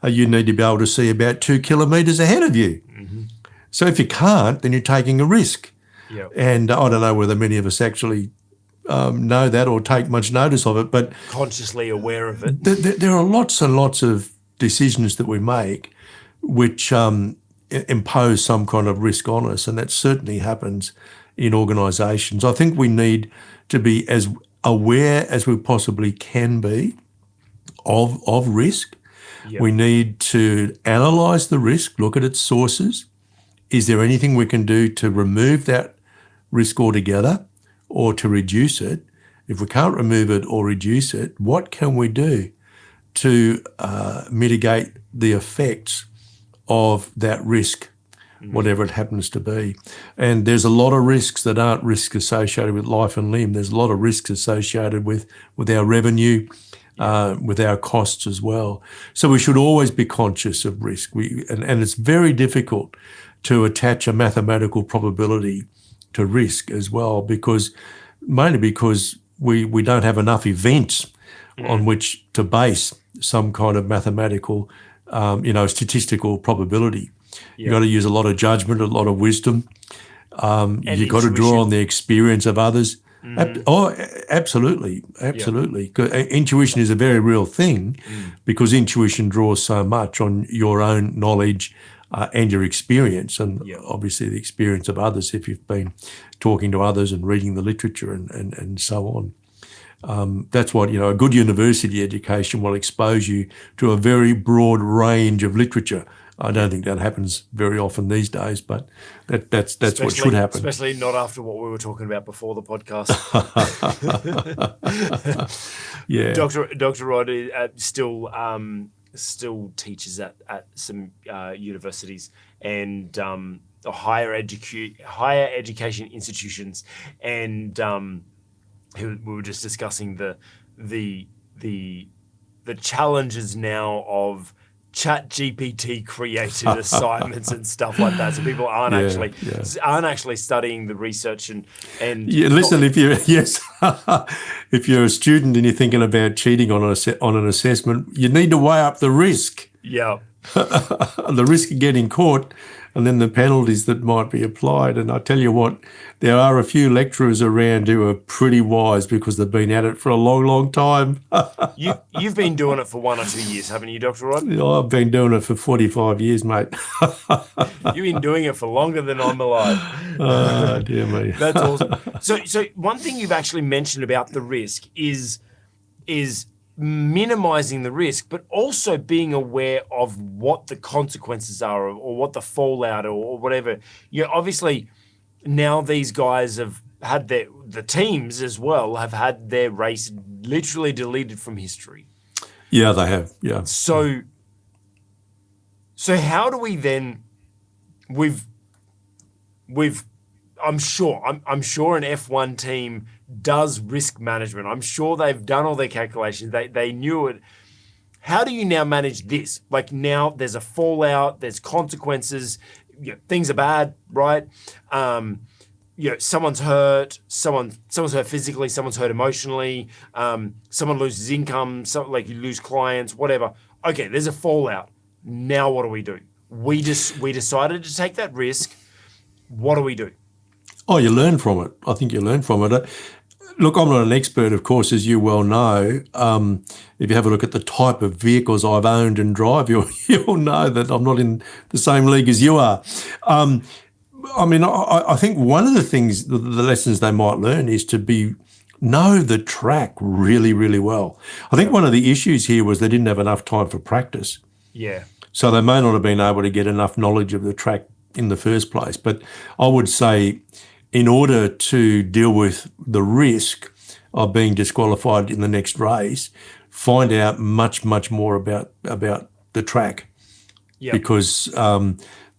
Speaker 2: you need to be able to see about 2 kilometres ahead of you. Mm-hmm. So if you can't, then you're taking a risk.
Speaker 1: Yep.
Speaker 2: And I don't know whether many of us actually know that or take much notice of it, but
Speaker 1: consciously aware of it.
Speaker 2: There are lots and lots of decisions that we make which impose some kind of risk on us, and that certainly happens in organisations. I think we need to be as aware as we possibly can be of risk. Yep. We need to analyse the risk, look at its sources. Is there anything we can do to remove that risk altogether or to reduce it? If we can't remove it or reduce it, what can we do to mitigate the effects of that risk, whatever it happens to be? And there's a lot of risks that aren't risks associated with life and limb. There's a lot of risks associated with our revenue, with our costs as well. So we should always be conscious of risk. And it's very difficult to attach a mathematical probability to risk as well, mainly because we don't have enough events on which to base some kind of mathematical, statistical probability. You've got to use a lot of judgment, a lot of wisdom. You've got to draw on the experience of others. Absolutely. Intuition is a very real thing because intuition draws so much on your own knowledge and your experience, and obviously the experience of others if you've been talking to others and reading the literature and so on. That's what, a good university education will expose you to a very broad range of literature. I don't think that happens very often these days, but that's what should happen.
Speaker 1: Especially not after what we were talking about before the podcast.
Speaker 2: Yeah.
Speaker 1: Dr. Rod still teaches at some universities and higher education institutions, and we were just discussing the challenges now of ChatGPT created assignments and stuff like that. So people aren't actually studying the research and
Speaker 2: listen, if you're a student and you're thinking about cheating on an assessment, you need to weigh up the risk.
Speaker 1: Yeah.
Speaker 2: The risk of getting caught, and then the penalties that might be applied. And I tell you what, there are a few lecturers around who are pretty wise because they've been at it for a long, long time.
Speaker 1: You've been doing it for 1 or 2 years, haven't you, Dr. Rod?
Speaker 2: I've been doing it for 45 years, mate.
Speaker 1: You've been doing it for longer than I'm alive.
Speaker 2: Oh, dear me.
Speaker 1: That's awesome. So one thing you've actually mentioned about the risk is minimizing the risk, but also being aware of what the consequences are or what the fallout or whatever. Obviously now these guys have had the teams as well have had their race literally deleted from history.
Speaker 2: Yeah, they have. Yeah.
Speaker 1: So how do we then? I'm sure an F1 team does risk management. I'm sure they've done all their calculations. They knew it. How do you now manage this? Like now there's a fallout, there's consequences, things are bad, right? someone's hurt, someone's hurt physically, someone's hurt emotionally, someone loses income, like you lose clients, whatever. Okay, there's a fallout. Now what do we do? We decided to take that risk. What do we do?
Speaker 2: Oh, you learn from it. I think you learn from it. Look, I'm not an expert, of course, as you well know. If you have a look at the type of vehicles I've owned and drive, you'll know that I'm not in the same league as you are. I think one of the things, the lessons they might learn is to know the track really, really well. I think one of the issues here was they didn't have enough time for practice.
Speaker 1: Yeah.
Speaker 2: So they may not have been able to get enough knowledge of the track in the first place. But I would say in order to deal with the risk of being disqualified in the next race, find out much, much more about the track.
Speaker 1: Yep.
Speaker 2: Because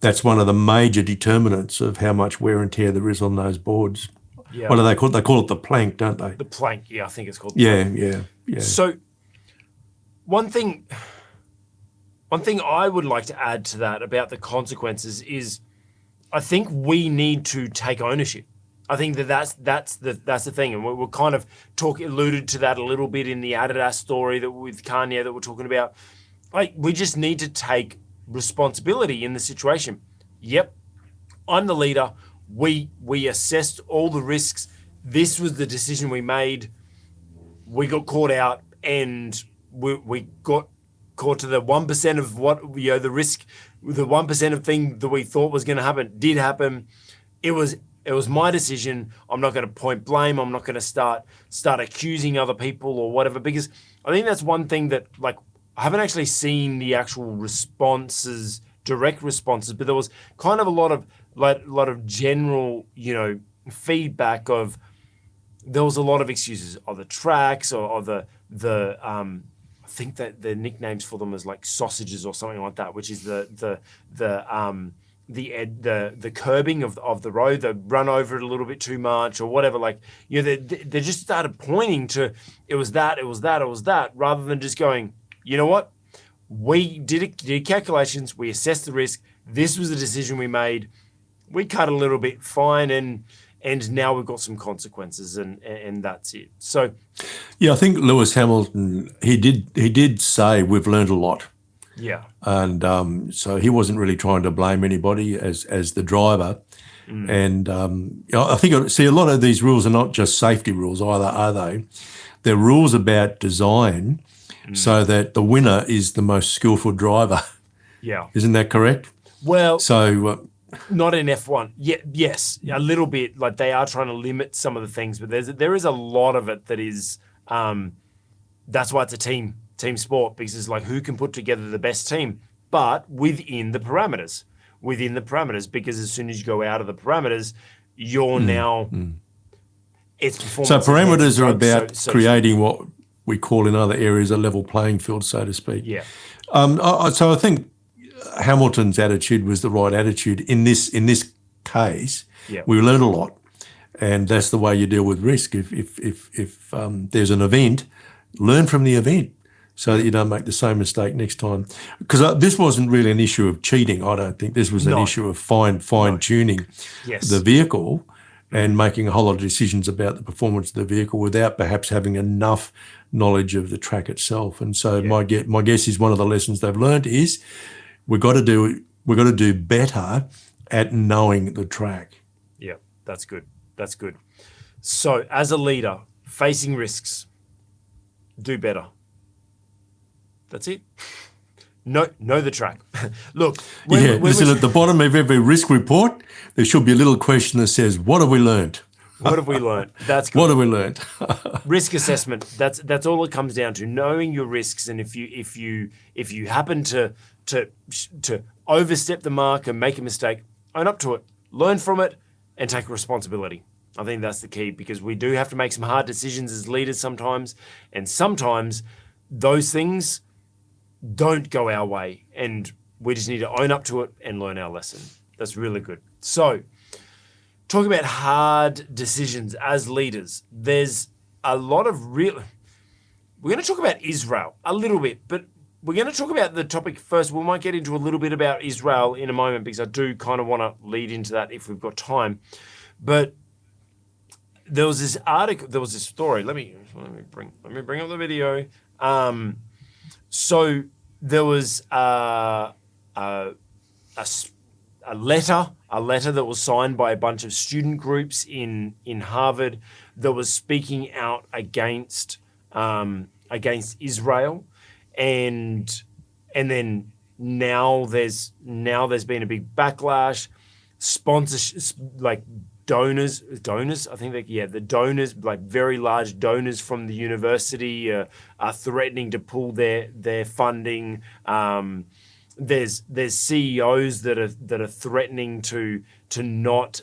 Speaker 2: that's one of the major determinants of how much wear and tear there is on those boards.
Speaker 1: Yeah.
Speaker 2: What do they call it? They call it the plank, don't they?
Speaker 1: The plank, yeah, I think it's called.
Speaker 2: Yeah.
Speaker 1: So one thing I would like to add to that about the consequences is I think we need to take ownership. I think that's the thing, and we're kind of alluded to that a little bit in the Adidas story that with Kanye that we're talking about. Like, we just need to take responsibility in the situation. Yep, I'm the leader. We assessed all the risks. This was the decision we made. We got caught out, and we got caught to the 1% of what the risk, the 1% of thing that we thought was going to happen did happen. It was my decision. I'm not going to point blame. I'm not going to start accusing other people or whatever, because I think that's one thing that, like, I haven't actually seen the actual responses, direct responses, but there was kind of a lot of general, feedback of, there was a lot of excuses of the tracks or the I think that the nicknames for them is like sausages or something like that, which is the curbing of the road, the run over it a little bit too much or whatever. Like, they just started pointing to it was that, rather than just going, you know what, we did calculations, we assessed the risk. This was the decision we made. We cut a little bit, fine, and now we've got some consequences, and that's it. So,
Speaker 2: yeah, I think Lewis Hamilton, he did say we've learned a lot.
Speaker 1: Yeah,
Speaker 2: and so he wasn't really trying to blame anybody as the driver. And I think a lot of these rules are not just safety rules either, are they? They're rules about design, so that the winner is the most skillful driver.
Speaker 1: Yeah,
Speaker 2: isn't that correct?
Speaker 1: Well,
Speaker 2: so.
Speaker 1: Not in F1. Yeah, yes, a little bit. Like, they are trying to limit some of the things, but there is a lot of it that is. That's why it's a team sport, because it's like, who can put together the best team, but within the parameters. Because as soon as you go out of the parameters, you're now. It's performance.
Speaker 2: So parameters are about creating what we call in other areas a level playing field, so to speak.
Speaker 1: Yeah.
Speaker 2: So I think Hamilton's attitude was the right attitude in this case.
Speaker 1: Yeah.
Speaker 2: We learned a lot, and that's the way you deal with risk. If there's an event, learn from the event so that you don't make the same mistake next time. Because this wasn't really an issue of cheating. I don't think this was an issue of fine tuning the vehicle and making a whole lot of decisions about the performance of the vehicle without perhaps having enough knowledge of the track itself. And so my guess is one of the lessons they've learned is we've got to do better at knowing the track.
Speaker 1: Yeah, that's good. So, as a leader facing risks, do better. That's it. Know the track. Look,
Speaker 2: listen, at the bottom of every risk report, there should be a little question that says, "What have we learned?"
Speaker 1: What have we learned? That's good.
Speaker 2: What have we learned?
Speaker 1: Risk assessment. That's all it comes down to. Knowing your risks, and if you happen to overstep the mark and make a mistake, own up to it, learn from it, and take responsibility. I think that's the key, because we do have to make some hard decisions as leaders sometimes, and sometimes those things don't go our way, and we just need to own up to it and learn our lesson. That's really good. So, talking about hard decisions as leaders, there's a lot of we're going to talk about Israel a little bit, but we're going to talk about the topic first. We might get into a little bit about Israel in a moment, because I do kind of want to lead into that if we've got time. But there was this article, there was this story. Let me bring up the video. So there was a letter that was signed by a bunch of student groups in Harvard that was speaking out against Israel, and then now there's been a big backlash. Sponsorship, like donors. I think the donors, like very large donors from the university, are threatening to pull their funding. There's CEOs that are threatening to not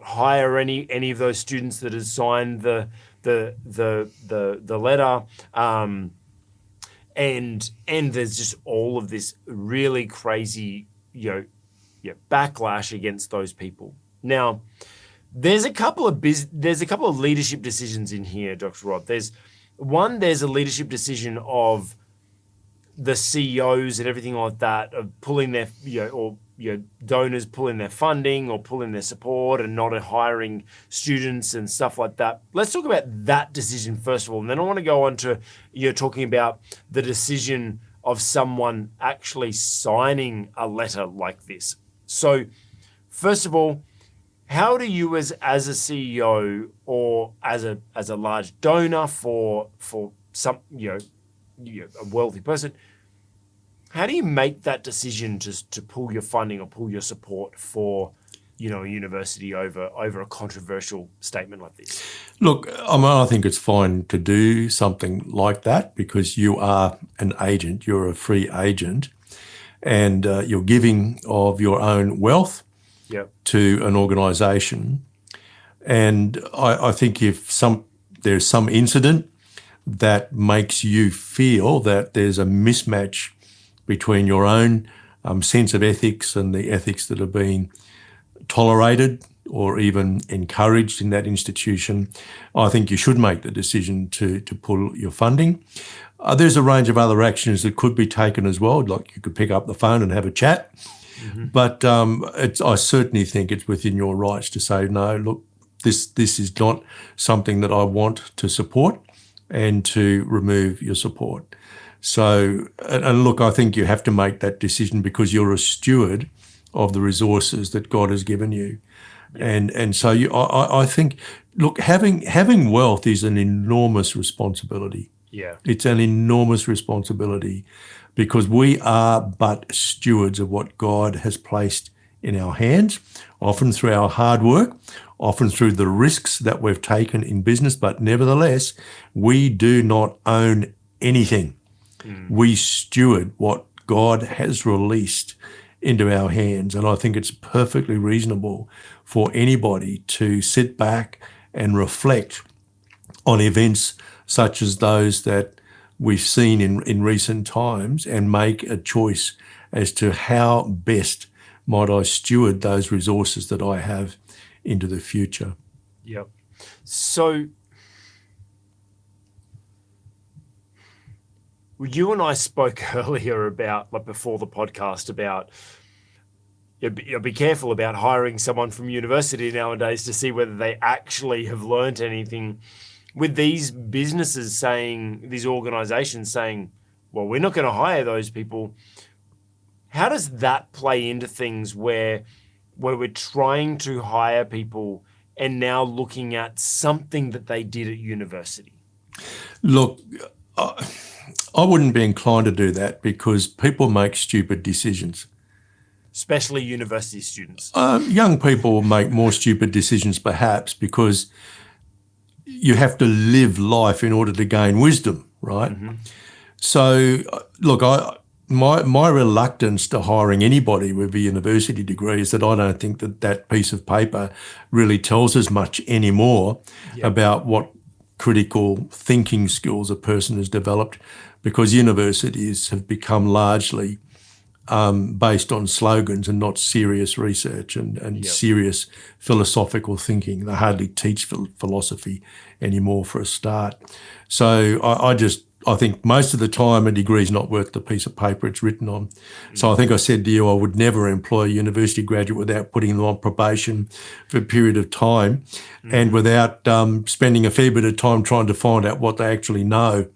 Speaker 1: hire any of those students that have signed the letter. And there's just all of this really crazy, backlash against those people. Now, there's a couple of leadership decisions in here, Dr. Rob. There's a leadership decision of the CEOs and everything like that, of pulling their, donors pulling their funding or pulling their support and not hiring students and stuff like that. Let's talk about that decision first of all, and then I want to go on to talking about the decision of someone actually signing a letter like this. So, first of all, how do you as a CEO or as a large donor for some a wealthy person, how do you make that decision to pull your funding or pull your support for a university over a controversial statement like this?
Speaker 2: Look, I think it's fine to do something like that because you are an agent, you're a free agent, and you're giving of your own wealth to an organisation. And I think if there's some incident that makes you feel that there's a mismatch between your own sense of ethics and the ethics that are being tolerated or even encouraged in that institution, I think you should make the decision to pull your funding. There's a range of other actions that could be taken as well, like you could pick up the phone and have a chat. Mm-hmm. But I certainly think it's within your rights to say, no, look, this is not something that I want to support, and to remove your support. So, and look, I think you have to make that decision because you're a steward of the resources that God has given you. Yeah. And so I think, look, having wealth is an enormous responsibility.
Speaker 1: Yeah.
Speaker 2: It's an enormous responsibility because we are but stewards of what God has placed in our hands, often through our hard work, often through the risks that we've taken in business, but nevertheless, we do not own anything. We steward what God has released into our hands. And I think it's perfectly reasonable for anybody to sit back and reflect on events such as those that we've seen in recent times and make a choice as to how best might I steward those resources that I have into the future.
Speaker 1: Yep. So you and I spoke earlier about, like before the podcast, about be careful about hiring someone from university nowadays to see whether they actually have learnt anything. With these businesses saying, these organizations saying, well, we're not going to hire those people. How does that play into things where we're trying to hire people and now looking at something that they did at university?
Speaker 2: Look, I wouldn't be inclined to do that because people make stupid decisions.
Speaker 1: Especially university students.
Speaker 2: Young people make more stupid decisions perhaps because you have to live life in order to gain wisdom, right? Mm-hmm. So, look, my reluctance to hiring anybody with a university degree is that I don't think that piece of paper really tells us much anymore about what critical thinking skills a person has developed, because universities have become largely based on slogans and not serious research and serious philosophical thinking. They hardly teach philosophy anymore for a start. So I just I think most of the time a degree is not worth the piece of paper it's written on. So I think I said to you I would never employ a university graduate without putting them on probation for a period of time and without spending a fair bit of time trying to find out what they actually know.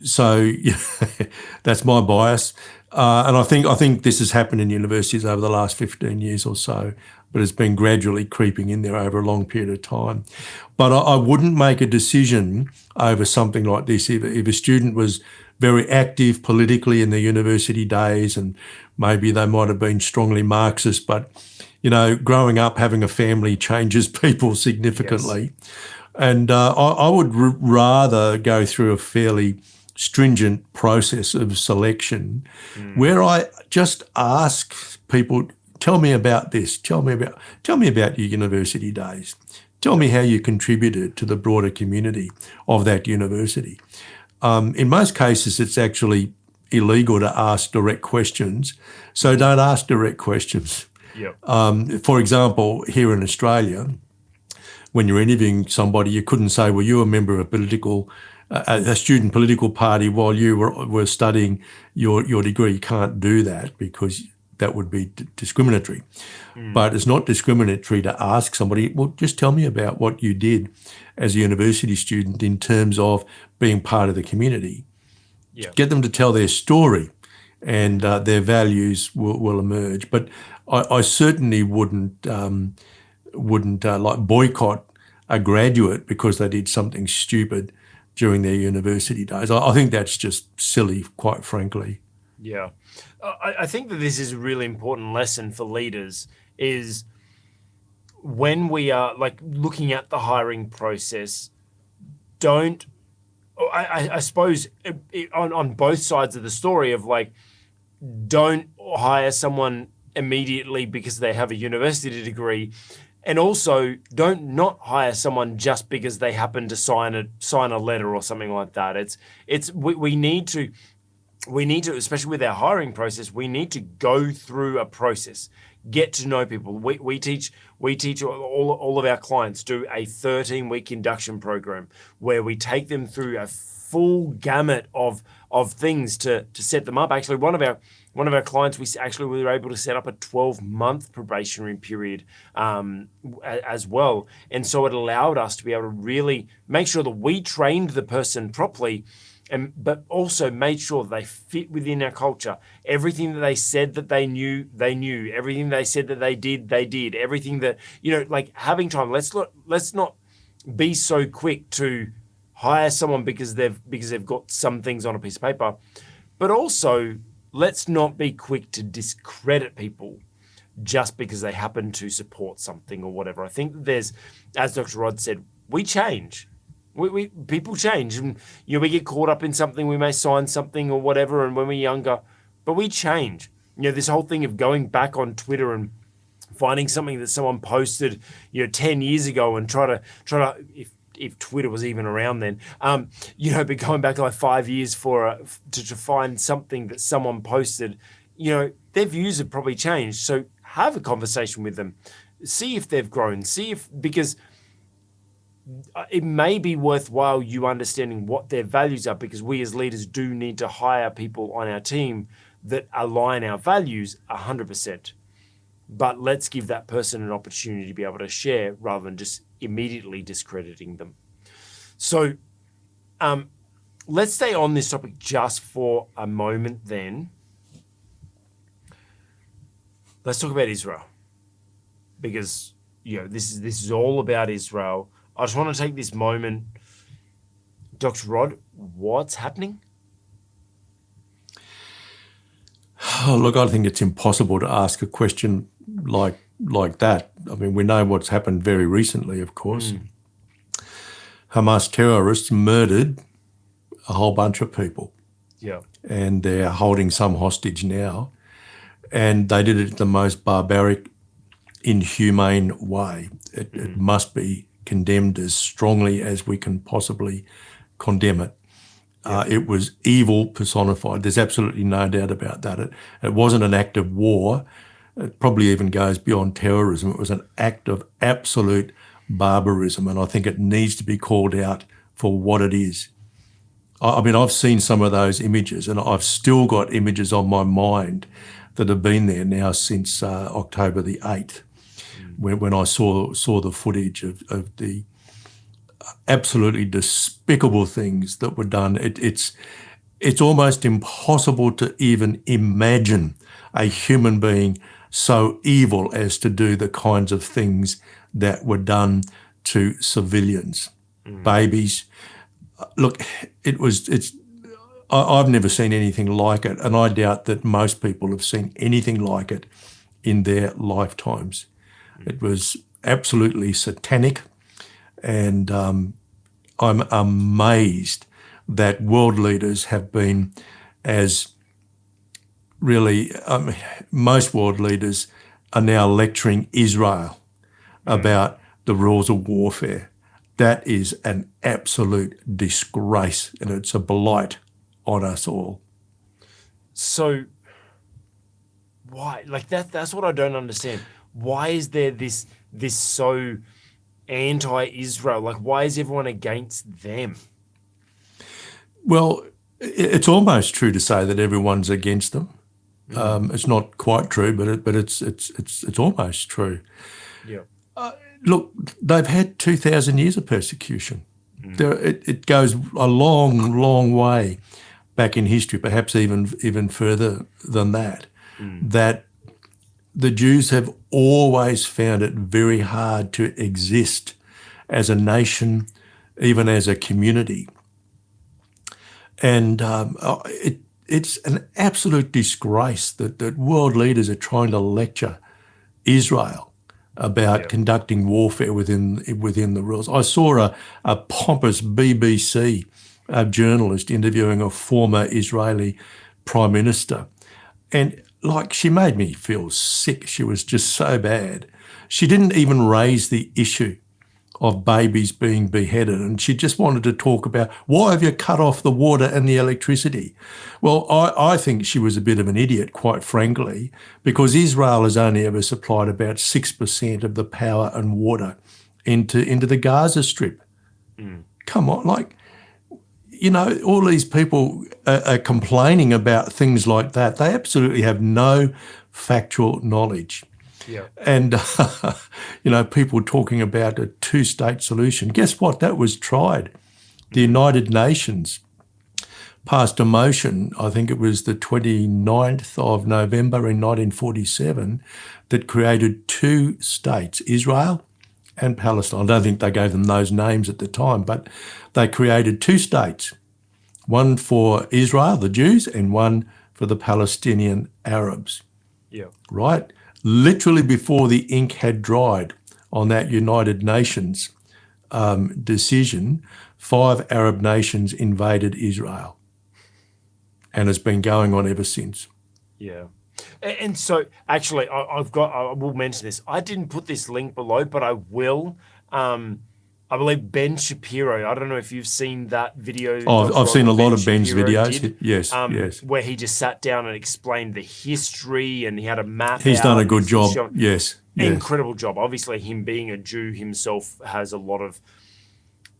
Speaker 2: So that's my bias. And I think this has happened in universities over the last 15 years or so, but it's been gradually creeping in there over a long period of time. But I wouldn't make a decision over something like this if a student was very active politically in their university days, and maybe they might have been strongly Marxist, but, growing up, having a family changes people significantly. Yes. And I would rather go through a fairly stringent process of selection where I just ask people, tell me about this, tell me about your university days, tell me how you contributed to the broader community of that university. In most cases, it's actually illegal to ask direct questions, so don't ask direct questions.
Speaker 1: Yep.
Speaker 2: For example, here in Australia, when you're interviewing somebody, you couldn't say, well, you're a member of a student political party while you were studying your degree. You can't do that because that would be discriminatory. But it's not discriminatory to ask somebody, well, just tell me about what you did as a university student in terms of being part of the community.
Speaker 1: Yeah.
Speaker 2: Get them to tell their story and their values will emerge. But I certainly wouldn't like boycott a graduate because they did something stupid during their university days. I think that's just silly, quite frankly.
Speaker 1: Yeah. I think that this is a really important lesson for leaders is when we are looking at the hiring process, I suppose on both sides of the story of don't hire someone immediately because they have a university degree. And also, don't not hire someone just because they happen to sign a letter or something like that. We need to, especially with our hiring process, we need to go through a process, get to know people. We teach all of our clients do a 13-week induction program where we take them through a full gamut of things to set them up. Actually, one of our clients, we were able to set up a 12-month probationary period as well. And so it allowed us to be able to really make sure that we trained the person properly, but also made sure that they fit within our culture. Everything that they said that they knew, they knew. Everything they said that they did. Everything that, having time. Let's not be so quick to hire someone because they've got some things on a piece of paper, but also let's not be quick to discredit people just because they happen to support something or whatever. I think that there's, as Dr. Rod said, we change. People change, and we get caught up in something. We may sign something or whatever, and when we're younger, but we change. This whole thing of going back on Twitter and finding something that someone posted, 10 years ago and try to if Twitter was even around then, but going back 5 years to find something that someone posted, their views have probably changed. So have a conversation with them, see if they've grown, because it may be worthwhile you understanding what their values are, because we as leaders do need to hire people on our team that align our values 100%. But let's give that person an opportunity to be able to share rather than just immediately discrediting them. So let's stay on this topic just for a moment then. Let's talk about Israel, because this is all about Israel. I just want to take this moment. Dr. Rod, what's happening?
Speaker 2: Oh, look, I think it's impossible to ask a question like that. I mean, we know what's happened very recently, of course. Hamas terrorists murdered a whole bunch of people.
Speaker 1: Yeah.
Speaker 2: And they're holding some hostage now. And they did it in the most barbaric, inhumane way. It must be condemned as strongly as we can possibly condemn it. Yeah. It was evil personified. There's absolutely no doubt about that. It wasn't an act of war. It probably even goes beyond terrorism. It was an act of absolute barbarism, and I think it needs to be called out for what it is. I mean, I've seen some of those images, and I've still got images on my mind that have been there now since October the 8th, when I saw the footage of the absolutely despicable things that were done. It's almost impossible to even imagine a human being so evil as to do the kinds of things that were done to civilians, babies. Look, I've never seen anything like it, and I doubt that most people have seen anything like it in their lifetimes. It was absolutely satanic, and I'm amazed that world leaders have been as really, most world leaders are now lecturing Israel about the rules of warfare. That is an absolute disgrace, and it's a blight on us all.
Speaker 1: So why, like that's what I don't understand. Why is there this so anti-Israel? Like, why is everyone against them?
Speaker 2: Well, it's almost true to say that everyone's against them. It's not quite true, but it's almost true.
Speaker 1: Yeah.
Speaker 2: Look, they've had 2,000 years of persecution. It goes a long, long way back in history, perhaps even further than that, that the Jews have always found it very hard to exist as a nation, even as a community. And it's an absolute disgrace that world leaders are trying to lecture Israel about conducting warfare within the rules. I saw a pompous BBC journalist interviewing a former Israeli prime minister, and like, she made me feel sick. She was just so bad. She didn't even raise the issue of babies being beheaded, and she just wanted to talk about, why have you cut off the water and the electricity? Well, I think she was a bit of an idiot, quite frankly, because Israel has only ever supplied about 6% of the power and water into the Gaza Strip. Come on, like, you know, all these people are complaining about things like that. They absolutely have no factual knowledge.
Speaker 1: Yeah.
Speaker 2: And, you know, people talking about a two-state solution. Guess what? That was tried. The United Nations passed a motion, I think it was the 29th of November in 1947, that created two states, Israel and Palestine. I don't think they gave them those names at the time, but they created two states, one for Israel, the Jews, and one for the Palestinian Arabs.
Speaker 1: Yeah.
Speaker 2: Right? Literally before the ink had dried on that United Nations decision, 5 Arab nations invaded Israel, and it's been going on ever since.
Speaker 1: Yeah. And so, actually, I will mention this. I didn't put this link below, but I will. I believe Ben Shapiro, I don't know if you've seen that video.
Speaker 2: Oh, I've seen a lot of Ben's
Speaker 1: Shapiro
Speaker 2: videos.
Speaker 1: did,
Speaker 2: Yes.
Speaker 1: where he just sat down and explained the history, and he had a map.
Speaker 2: He's done a good job. Yes.
Speaker 1: Incredible job. Obviously, him being a Jew himself has a lot of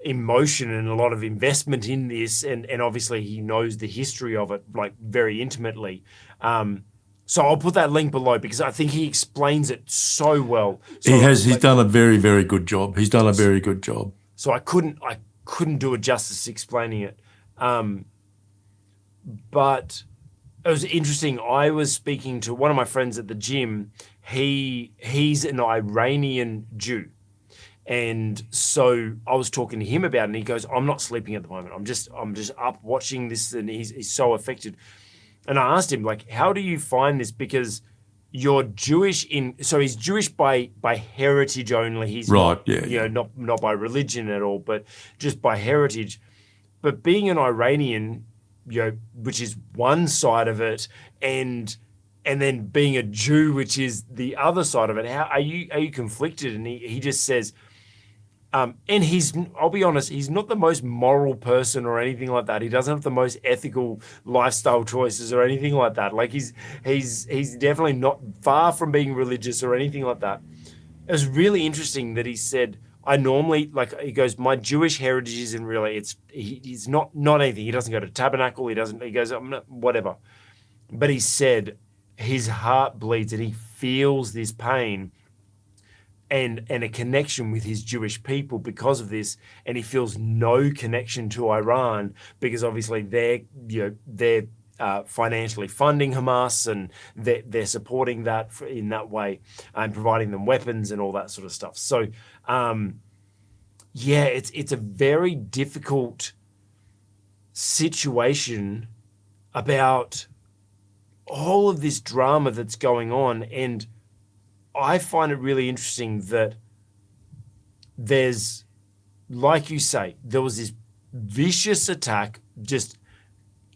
Speaker 1: emotion and a lot of investment in this, and obviously he knows the history of it, like, very intimately. So I'll put that link below because I think he explains it so well. So
Speaker 2: he's done a very, very good job. He's done a very good job.
Speaker 1: So I couldn't do it justice explaining it. But it was interesting. I was speaking to one of my friends at the gym. He's an Iranian Jew. And so I was talking to him about it, and he goes, I'm not sleeping at the moment. I'm just up watching this, and he's so affected. And I asked him, like, how do you find this? Because you're Jewish so he's Jewish by heritage only. He's not, not by religion at all, but just by heritage. But being an Iranian, which is one side of it, and then being a Jew, which is the other side of it, how are you conflicted? And he just says, and I'll be honest, he's not the most moral person or anything like that. He doesn't have the most ethical lifestyle choices or anything like that. Like, he's definitely not far from being religious or anything like that. It was really interesting that he said, I normally, like, he goes, my Jewish heritage isn't really, he's not anything. He doesn't go to tabernacle. He goes, I'm not, whatever. But he said his heart bleeds and he feels this pain and a connection with his Jewish people because of this, and he feels no connection to Iran because obviously they're financially funding Hamas, and they're supporting that in that way and providing them weapons and all that sort of stuff. So it's a very difficult situation about all of this drama that's going on, and I find it really interesting that there's, like you say, there was this vicious attack, just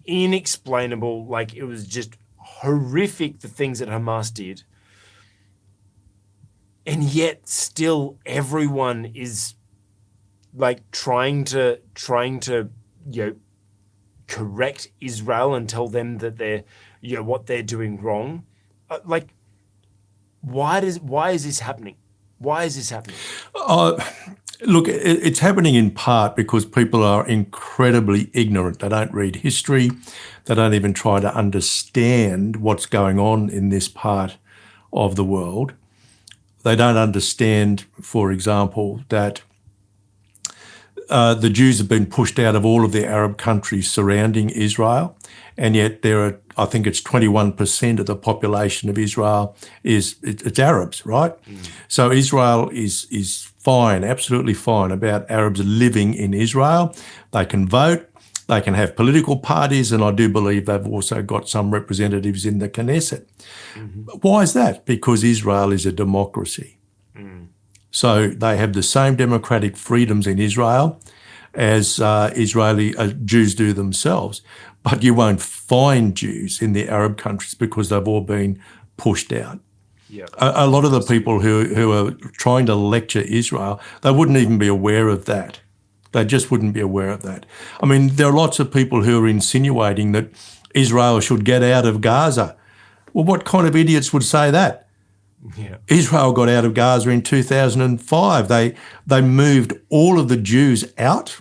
Speaker 1: inexplainable, like it was just horrific, the things that Hamas did. And yet still everyone is like trying to correct Israel and tell them that they're, what they're doing wrong. Why is this happening? Why is this happening?
Speaker 2: Look, it's happening in part because people are incredibly ignorant. They don't read history. They don't even try to understand what's going on in this part of the world. They don't understand, for example, that the Jews have been pushed out of all of the Arab countries surrounding Israel, and yet there are, I think it's 21% of the population of Israel it's Arabs, right? So Israel is fine, absolutely fine about Arabs living in Israel. They can vote, they can have political parties, and I do believe they've also got some representatives in the Knesset. Why is that? Because Israel is a democracy. So they have the same democratic freedoms in Israel as Israeli Jews do themselves. But you won't find Jews in the Arab countries because they've all been pushed out.
Speaker 1: Yeah.
Speaker 2: A lot of the people who are trying to lecture Israel, they wouldn't even be aware of that. They just wouldn't be aware of that. I mean, there are lots of people who are insinuating that Israel should get out of Gaza. Well, what kind of idiots would say that?
Speaker 1: Yeah.
Speaker 2: Israel got out of Gaza in 2005. They moved all of the Jews out.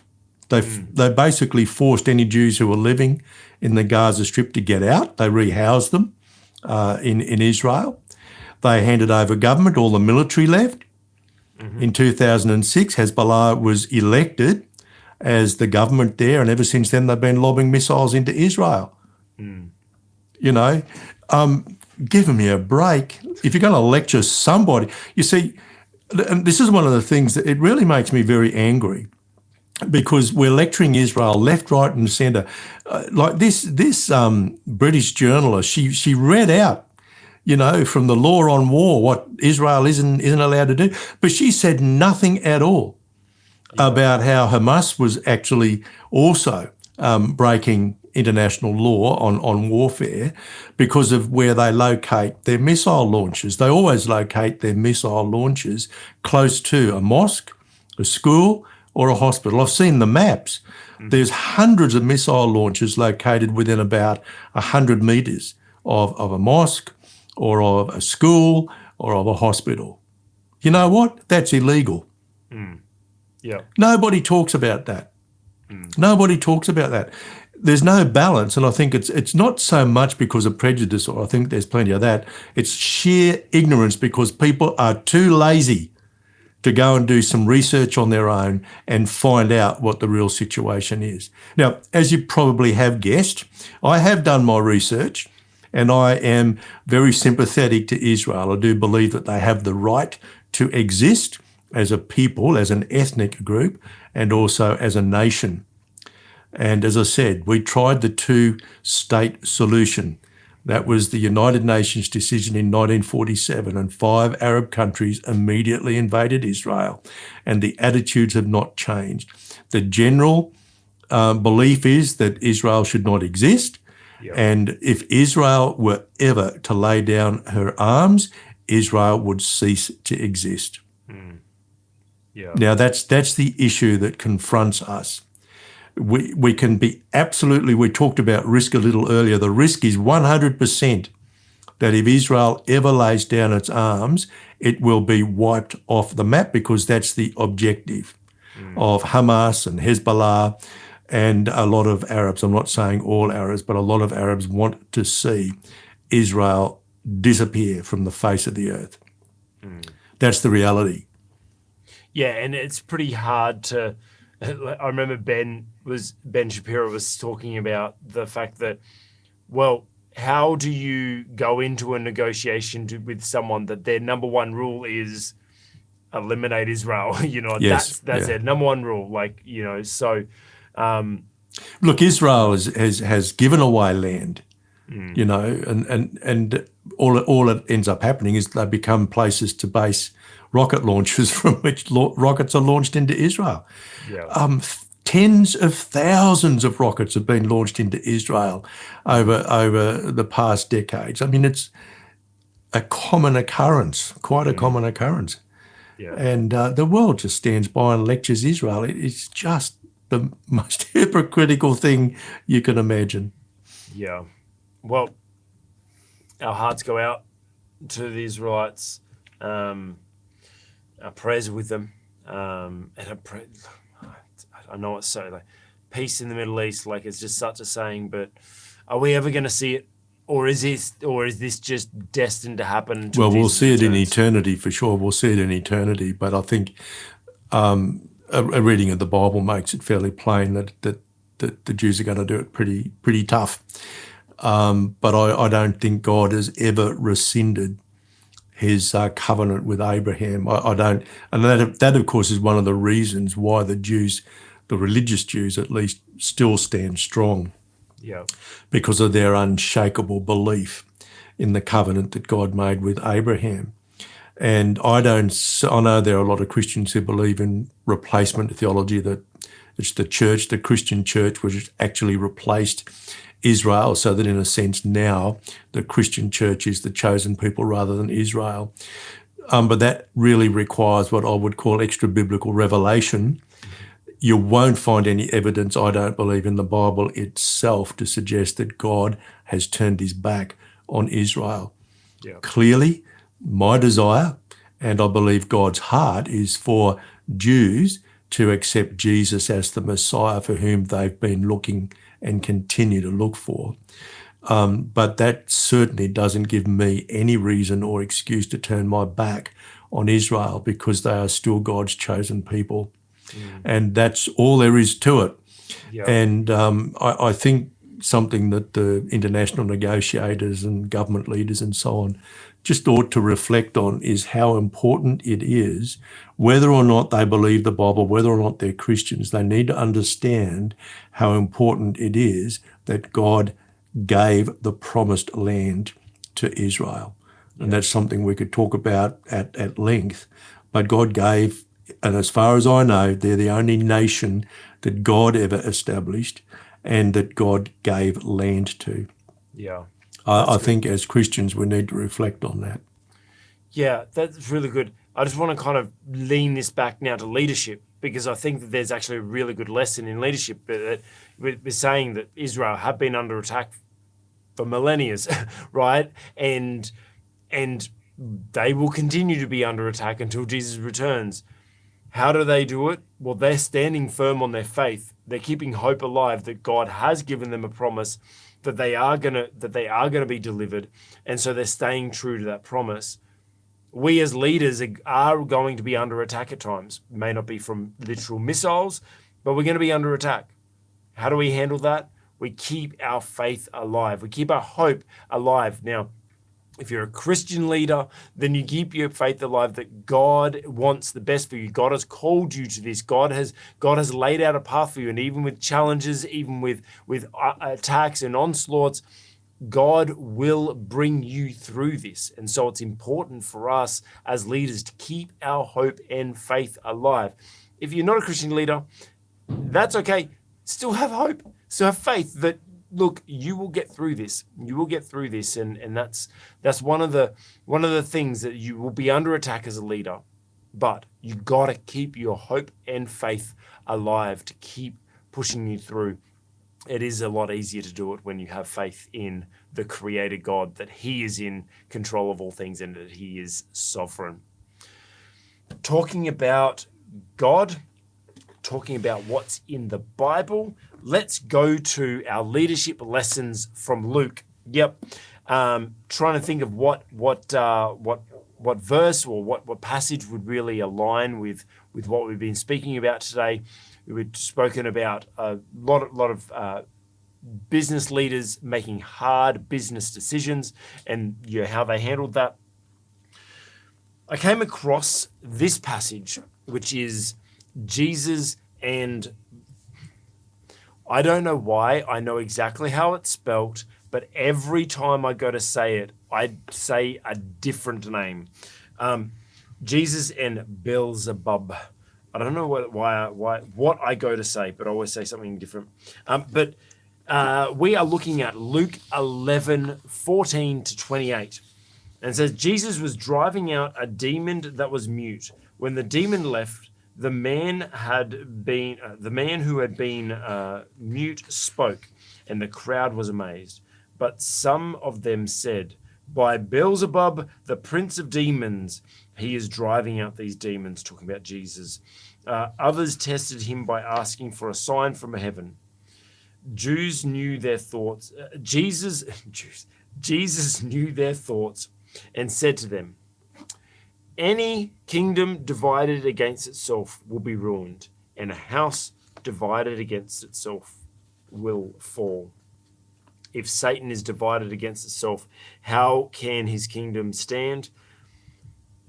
Speaker 2: They basically forced any Jews who were living in the Gaza Strip to get out. They rehoused them in Israel. They handed over government. All the military left. In 2006, Hezbollah was elected as the government there, and ever since then they've been lobbing missiles into Israel. Give me a break. If you're going to lecture somebody, you see, and this is one of the things that it really makes me very angry, because we're lecturing Israel left, right, and centre. Like this British journalist, she read out, from the law on war what Israel isn't allowed to do, but she said nothing at all about how Hamas was actually also breaking international law on warfare because of where they locate their missile launches. They always locate their missile launches close to a mosque, a school, or a hospital. I've seen the maps. There's hundreds of missile launches located within about 100 metres of a mosque or of a school or of a hospital. You know what? That's illegal.
Speaker 1: Yeah.
Speaker 2: Nobody talks about that. Nobody talks about that. There's no balance, and I think it's not so much because of prejudice, or I think there's plenty of that. It's sheer ignorance because people are too lazy to go and do some research on their own and find out what the real situation is. Now, as you probably have guessed, I have done my research and I am very sympathetic to Israel. I do believe that they have the right to exist as a people, as an ethnic group, and also as a nation. And as I said, we tried the two-state solution. That was the United Nations decision in 1947, and 5 Arab countries immediately invaded Israel, and the attitudes have not changed. The general belief is that Israel should not exist, and if Israel were ever to lay down her arms, Israel would cease to exist. Now, that's the issue that confronts us. We can be absolutely, we talked about risk a little earlier, the risk is 100% that if Israel ever lays down its arms, it will be wiped off the map, because that's the objective of Hamas and Hezbollah and a lot of Arabs. I'm not saying all Arabs, but a lot of Arabs want to see Israel disappear from the face of the earth. That's the reality.
Speaker 1: Yeah, and it's pretty hard to. I remember Ben Shapiro was talking about the fact that, well, how do you go into a negotiation with someone that their number one rule is eliminate Israel?
Speaker 2: Yes,
Speaker 1: that's their number one rule. So.
Speaker 2: Look, Israel has given away land, and all it ends up happening is they become places to base rocket launchers from which rockets are launched into Israel.
Speaker 1: Yeah.
Speaker 2: Tens of thousands of rockets have been launched into Israel over the past decades. I mean, it's a common occurrence, quite a common occurrence.
Speaker 1: Yeah.
Speaker 2: And the world just stands by and lectures Israel. It's just the most hypocritical thing you can imagine.
Speaker 1: Yeah. Well, our hearts go out to the Israelites. Our prayers are with them. And I know it's so peace in the Middle East, it's just such a saying, but are we ever going to see it? Or is this just destined to happen?
Speaker 2: Well, we'll see it in eternity for sure. We'll see it in eternity. But I think a reading of the Bible makes it fairly plain that the Jews are going to do it pretty tough. But I don't think God has ever rescinded his covenant with Abraham. I don't, and that of course is one of the reasons why the Jews, the religious Jews at least, still stand strong.
Speaker 1: Yeah.
Speaker 2: Because of their unshakable belief in the covenant that God made with Abraham. And I know there are a lot of Christians who believe in replacement theology, that it's the church, the Christian church, which has actually replaced Israel, so that in a sense now the Christian church is the chosen people rather than Israel. But that really requires what I would call extra biblical revelation. You won't find any evidence, I don't believe, in the Bible itself to suggest that God has turned his back on Israel.
Speaker 1: Yeah.
Speaker 2: Clearly, my desire, and I believe God's heart, is for Jews to accept Jesus as the Messiah for whom they've been looking and continue to look for. But that certainly doesn't give me any reason or excuse to turn my back on Israel, because they are still God's chosen people. And that's all there is to it.
Speaker 1: Yeah.
Speaker 2: And I think something that the international negotiators and government leaders and so on just ought to reflect on is how important it is, whether or not they believe the Bible, whether or not they're Christians, they need to understand how important it is that God gave the promised land to Israel. And that's something we could talk about at length. But God gave, and as far as I know, they're the only nation that God ever established and that God gave land to.
Speaker 1: Yeah.
Speaker 2: I think as Christians we need to reflect on that.
Speaker 1: Yeah, that's really good. I just want to kind of lean this back now to leadership, because I think that there's actually a really good lesson in leadership. That we're saying that Israel have been under attack for millennia, right? And they will continue to be under attack until Jesus returns. How do they do it? Well, they're standing firm on their faith. They're keeping hope alive that God has given them a promise that they are gonna be delivered, and so they're staying true to that promise. We as leaders are going to be under attack at times. It may not be from literal missiles, but we're going to be under attack. How do we handle that? We keep our faith alive. We keep our hope alive. Now, if you're a Christian leader, then you keep your faith alive that God wants the best for you. God has called you to this. God has laid out a path for you. And even with challenges, even with attacks and onslaughts, God will bring you through this. And so it's important for us as leaders to keep our hope and faith alive. If you're not a Christian leader, that's okay. Still have hope. Still have faith that, look, you will get through this. You will get through this. And that's one of the things, that you will be under attack as a leader. But you got to keep your hope and faith alive to keep pushing you through. It is a lot easier to do it when you have faith in the Creator God, that He is in control of all things and that He is sovereign. talking about God, talking about what's in the Bible. Let's go to our leadership lessons from Luke. Yep. Trying to think of what verse or what passage would really align with what we've been speaking about today. We've spoken about a lot of business leaders making hard business decisions and how they handled that. I came across this passage, which is Jesus and I don't know why. I know exactly how it's spelt, but every time I go to say it, I say a different name. Jesus and Beelzebub. I don't know what I go to say, but I always say something different. But we are looking at Luke 11:14 to 28. And it says, Jesus was driving out a demon that was mute. When the demon left, the man who had been mute spoke, and the crowd was amazed. But some of them said, by Beelzebub, the prince of demons, he is driving out these demons, talking about Jesus. Others tested him by asking for a sign from heaven. Jesus knew their thoughts and said to them, any kingdom divided against itself will be ruined, and a house divided against itself will fall. If Satan is divided against itself, how can his kingdom stand?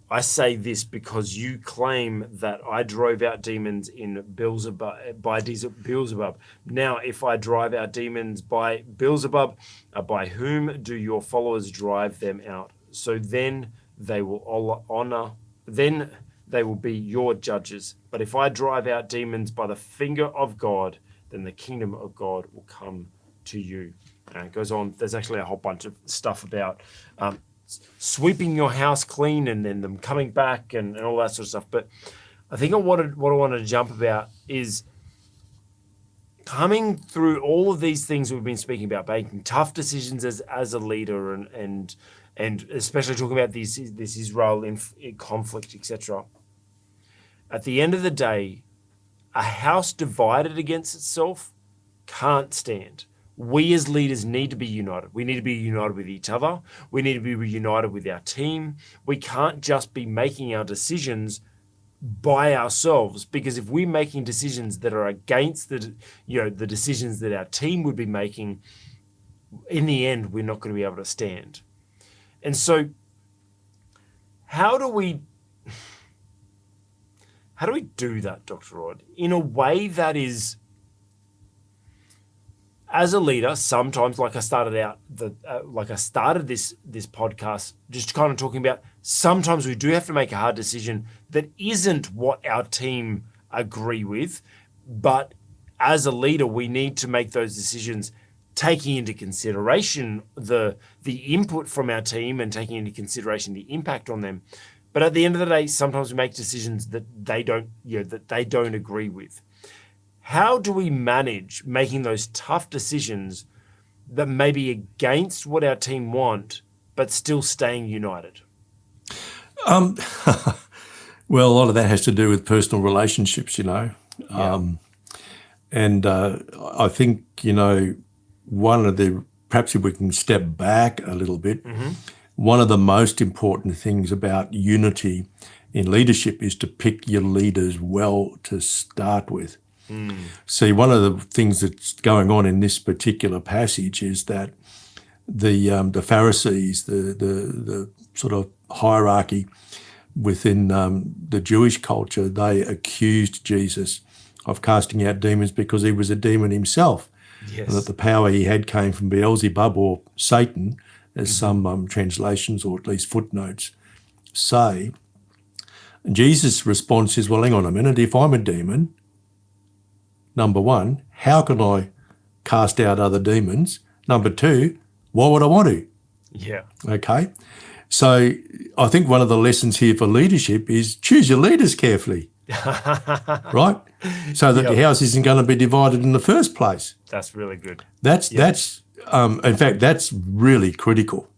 Speaker 1: I say this because you claim that I drove out demons in by Beelzebub. Now, if I drive out demons by Beelzebub, by whom do your followers drive them out? So then they will be your judges. But if I drive out demons by the finger of God, then the kingdom of God will come to you. And it goes on. There's actually a whole bunch of stuff about sweeping your house clean and then them coming back and all that sort of stuff. But I think what I wanted to jump about is coming through all of these things we've been speaking about, making tough decisions as a leader and especially talking about this Israel in conflict, etc. At the end of the day, a house divided against itself can't stand. We as leaders need to be united. We need to be united with each other. We need to be united with our team. We can't just be making our decisions by ourselves, because if we're making decisions that are against the decisions that our team would be making, in the end, we're not going to be able to stand. And so how do we do that, Dr. Rod, in a way that is, as a leader, sometimes, like I started this podcast, just kind of talking about, sometimes we do have to make a hard decision that isn't what our team agree with, but as a leader, we need to make those decisions taking into consideration the input from our team and taking into consideration the impact on them. But at the end of the day, sometimes we make decisions that they don't agree with. How do we manage making those tough decisions that may be against what our team want, but still staying united?
Speaker 2: Well, a lot of that has to do with personal relationships,
Speaker 1: Yeah.
Speaker 2: I think, perhaps if we can step back a little bit, one of the most important things about unity in leadership is to pick your leaders well to start with. See, one of the things that's going on in this particular passage is that the Pharisees, the sort of hierarchy within the Jewish culture, they accused Jesus of casting out demons because he was a demon himself.
Speaker 1: Yes.
Speaker 2: And that the power he had came from Beelzebub or Satan, as some translations or at least footnotes say. And Jesus' response is, well, hang on a minute, if I'm a demon, number one, how can I cast out other demons? Number two, why would I want to?
Speaker 1: Yeah.
Speaker 2: Okay. So I think one of the lessons here for leadership is choose your leaders carefully, right? So that your house isn't going to be divided in the first place.
Speaker 1: That's really good.
Speaker 2: That's in fact, that's really critical.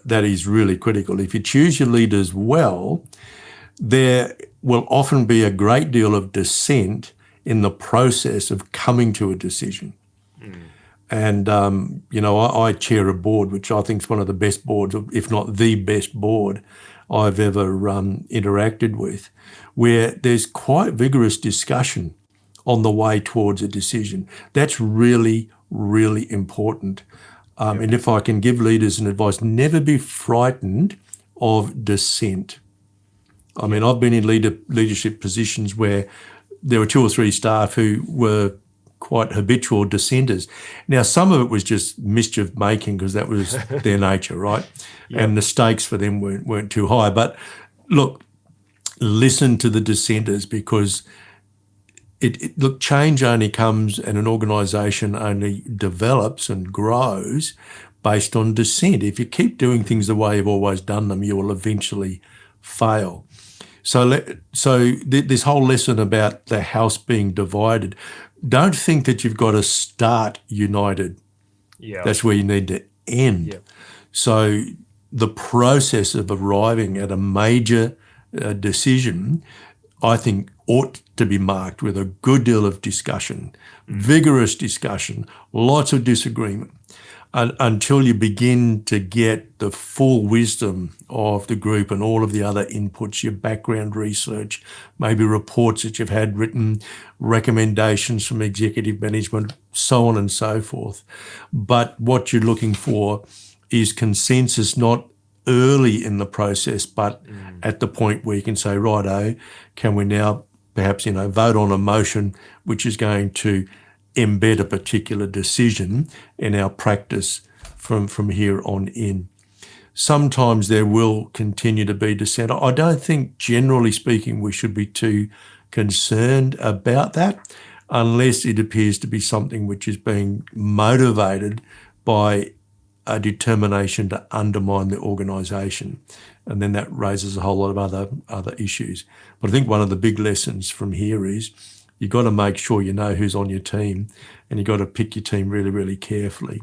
Speaker 2: That is really critical. If you choose your leaders well, there will often be a great deal of dissent in the process of coming to a decision. And, I chair a board, which I think is one of the best boards, if not the best board I've ever interacted with, where there's quite vigorous discussion on the way towards a decision. That's really, really important. And if I can give leaders an advice, never be frightened of dissent. I mean, I've been in leadership positions where there were 2 or 3 staff who were quite habitual dissenters. Now, some of it was just mischief making because that was their nature, right? And the stakes for them weren't too high. But look, listen to the dissenters, because look, change only comes and an organisation only develops and grows based on dissent. If you keep doing things the way you've always done them, you will eventually fail. So this whole lesson about the house being divided, don't think that you've got to start united.
Speaker 1: Yeah.
Speaker 2: That's where you need to end.
Speaker 1: Yeah.
Speaker 2: So the process of arriving at a major decision, I think, ought to be marked with a good deal of discussion, vigorous discussion, lots of disagreement, until you begin to get the full wisdom of the group and all of the other inputs, your background research, maybe reports that you've had written, recommendations from executive management, so on and so forth. But what you're looking for is consensus, not early in the process, but at the point where you can say, righto, can we now perhaps, vote on a motion which is going to embed a particular decision in our practice from here on in. Sometimes there will continue to be dissent. I don't think, generally speaking, we should be too concerned about that, unless it appears to be something which is being motivated by a determination to undermine the organisation. And then that raises a whole lot of other issues. But I think one of the big lessons from here is you've got to make sure you know who's on your team, and you've got to pick your team really, really carefully.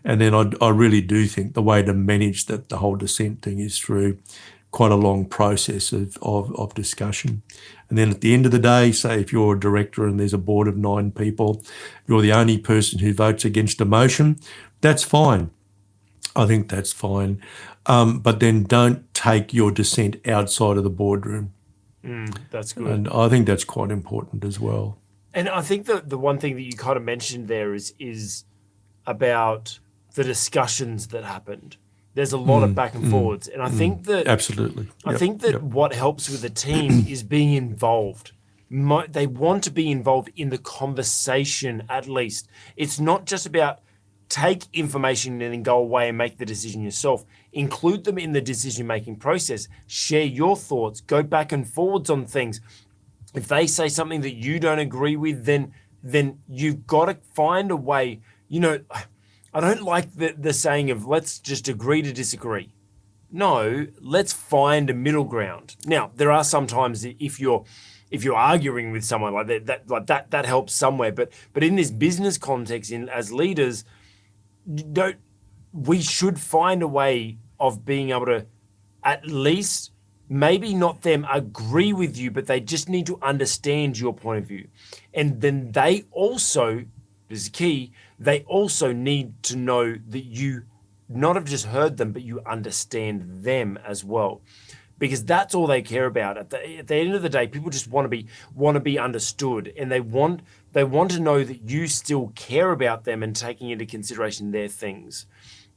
Speaker 2: And then I really do think the way to manage the whole dissent thing is through quite a long process of discussion. And then at the end of the day, say if you're a director and there's a board of 9 people, you're the only person who votes against a motion, that's fine. I think that's fine. But then don't take your dissent outside of the boardroom.
Speaker 1: That's good.
Speaker 2: And I think that's quite important as well.
Speaker 1: And I think that the one thing that you kind of mentioned there is about the discussions that happened. There's a lot of back and forwards. And I think that...
Speaker 2: Absolutely.
Speaker 1: I think that what helps with a team is being involved. They want to be involved in the conversation, at least. It's not just about take information and then go away and make the decision yourself. Include them in the decision-making process. Share your thoughts. Go back and forwards on things. If they say something that you don't agree with, then you've got to find a way. I don't like the saying of let's just agree to disagree. No, let's find a middle ground. Now, there are some times that if you're arguing with someone like that helps somewhere. But in this business context, as leaders, we should find a way of being able to at least, maybe not them agree with you, but they just need to understand your point of view. And then they also, this is key, they also need to know that you not have just heard them, but you understand them as well. Because that's all they care about. At the end of the day, people just want to be understood, and they want to know that you still care about them and taking into consideration their things.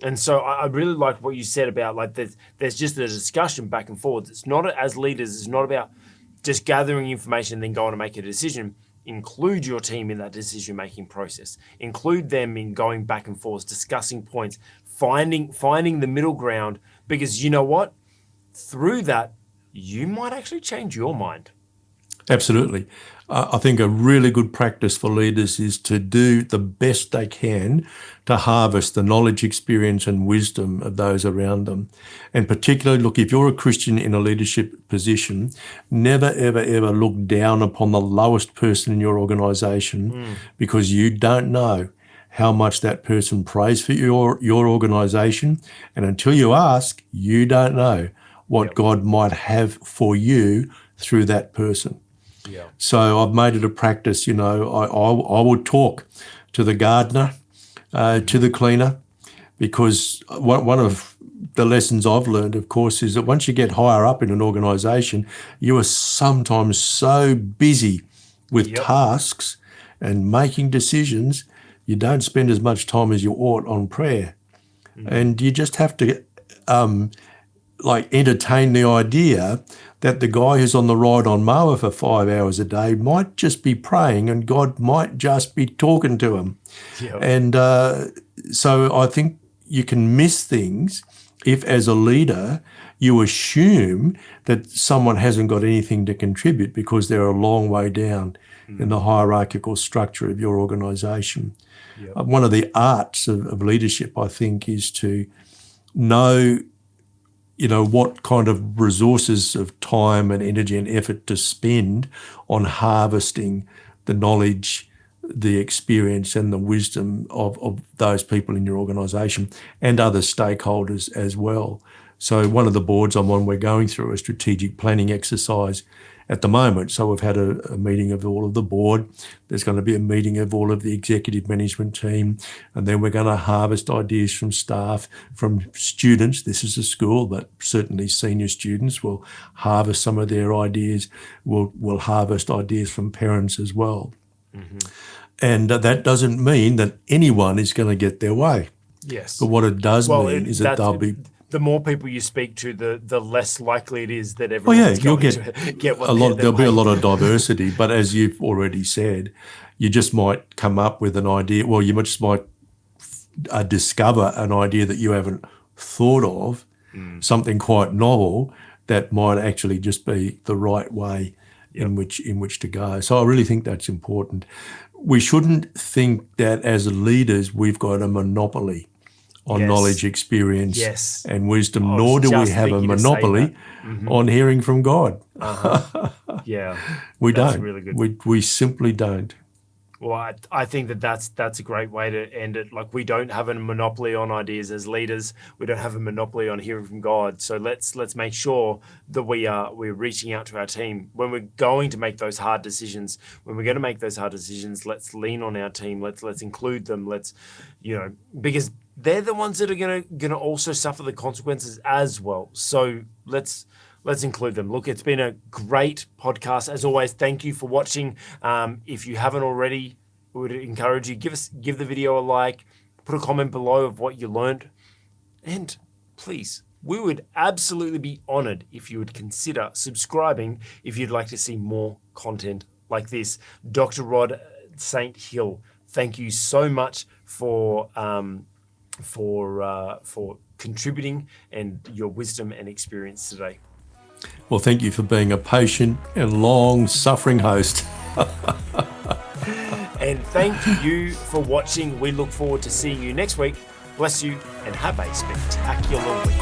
Speaker 1: And so I really like what you said about there's just a discussion back and forwards. It's not, as leaders, it's not about just gathering information and then going to make a decision. Include your team in that decision-making process. Include them in going back and forth, discussing points, finding the middle ground, because you know what? Through that, you might actually change your mind.
Speaker 2: Absolutely. I think a really good practice for leaders is to do the best they can to harvest the knowledge, experience and wisdom of those around them. And particularly, look, if you're a Christian in a leadership position, never, ever, ever look down upon the lowest person in your organisation because you don't know how much that person prays for your organisation. And until you ask, you don't know what God might have for you through that person.
Speaker 1: Yeah.
Speaker 2: So I've made it a practice, I will talk to the gardener, to the cleaner, because one of the lessons I've learned, of course, is that once you get higher up in an organisation, you are sometimes so busy with tasks and making decisions, you don't spend as much time as you ought on prayer. And you just have to entertain the idea that the guy who's on the ride on mower for 5 hours a day might just be praying and God might just be talking to him.
Speaker 1: Yep.
Speaker 2: And so I think you can miss things if, as a leader, you assume that someone hasn't got anything to contribute because they're a long way down in the hierarchical structure of your organisation.
Speaker 1: Yep.
Speaker 2: One of the arts of leadership, I think, is to know, what kind of resources of time and energy and effort to spend on harvesting the knowledge, the experience and the wisdom of those people in your organisation and other stakeholders as well. So one of the boards I'm on, we're going through a strategic planning exercise at the moment. So we've had a meeting of all of the board. There's going to be a meeting of all of the executive management team. And then we're going to harvest ideas from staff, from students. This is a school, but certainly senior students will harvest some of their ideas. We'll harvest ideas from parents as well. Mm-hmm. And that doesn't mean that anyone is going to get their way.
Speaker 1: Yes.
Speaker 2: But what it does mean is that they'll be...
Speaker 1: The more people you speak to, the less likely it is that everyone's going to get what
Speaker 2: there'll be a lot of diversity. But as you've already said, you just might come up with an idea. Well, you just might discover an idea that you haven't thought of, something quite novel that might actually just be the right way in which to go. So I really think that's important. We shouldn't think that as leaders we've got a monopoly on knowledge, experience and wisdom, nor do we have a monopoly on hearing from God.
Speaker 1: Yeah.
Speaker 2: We
Speaker 1: that's
Speaker 2: don't.
Speaker 1: Really good.
Speaker 2: We simply don't.
Speaker 1: Well, I think that's a great way to end it. Like, we don't have a monopoly on ideas as leaders. We don't have a monopoly on hearing from God. So let's make sure that we're reaching out to our team when we're going to make those hard decisions. When we're going to make those hard decisions, let's lean on our team. Let's include them. Because they're the ones that are gonna also suffer the consequences as well. So let's include them. Look, it's been a great podcast as always. Thank you for watching. If you haven't already, we would encourage you give the video a like, put a comment below of what you learned, and please, we would absolutely be honored if you would consider subscribing if you'd like to see more content like this. Dr. Rod St. Hill, thank you so much for contributing and your wisdom and experience today.
Speaker 2: Well, thank you for being a patient and long-suffering host.
Speaker 1: And thank you for watching. We look forward to seeing you next week. Bless you and have a spectacular week.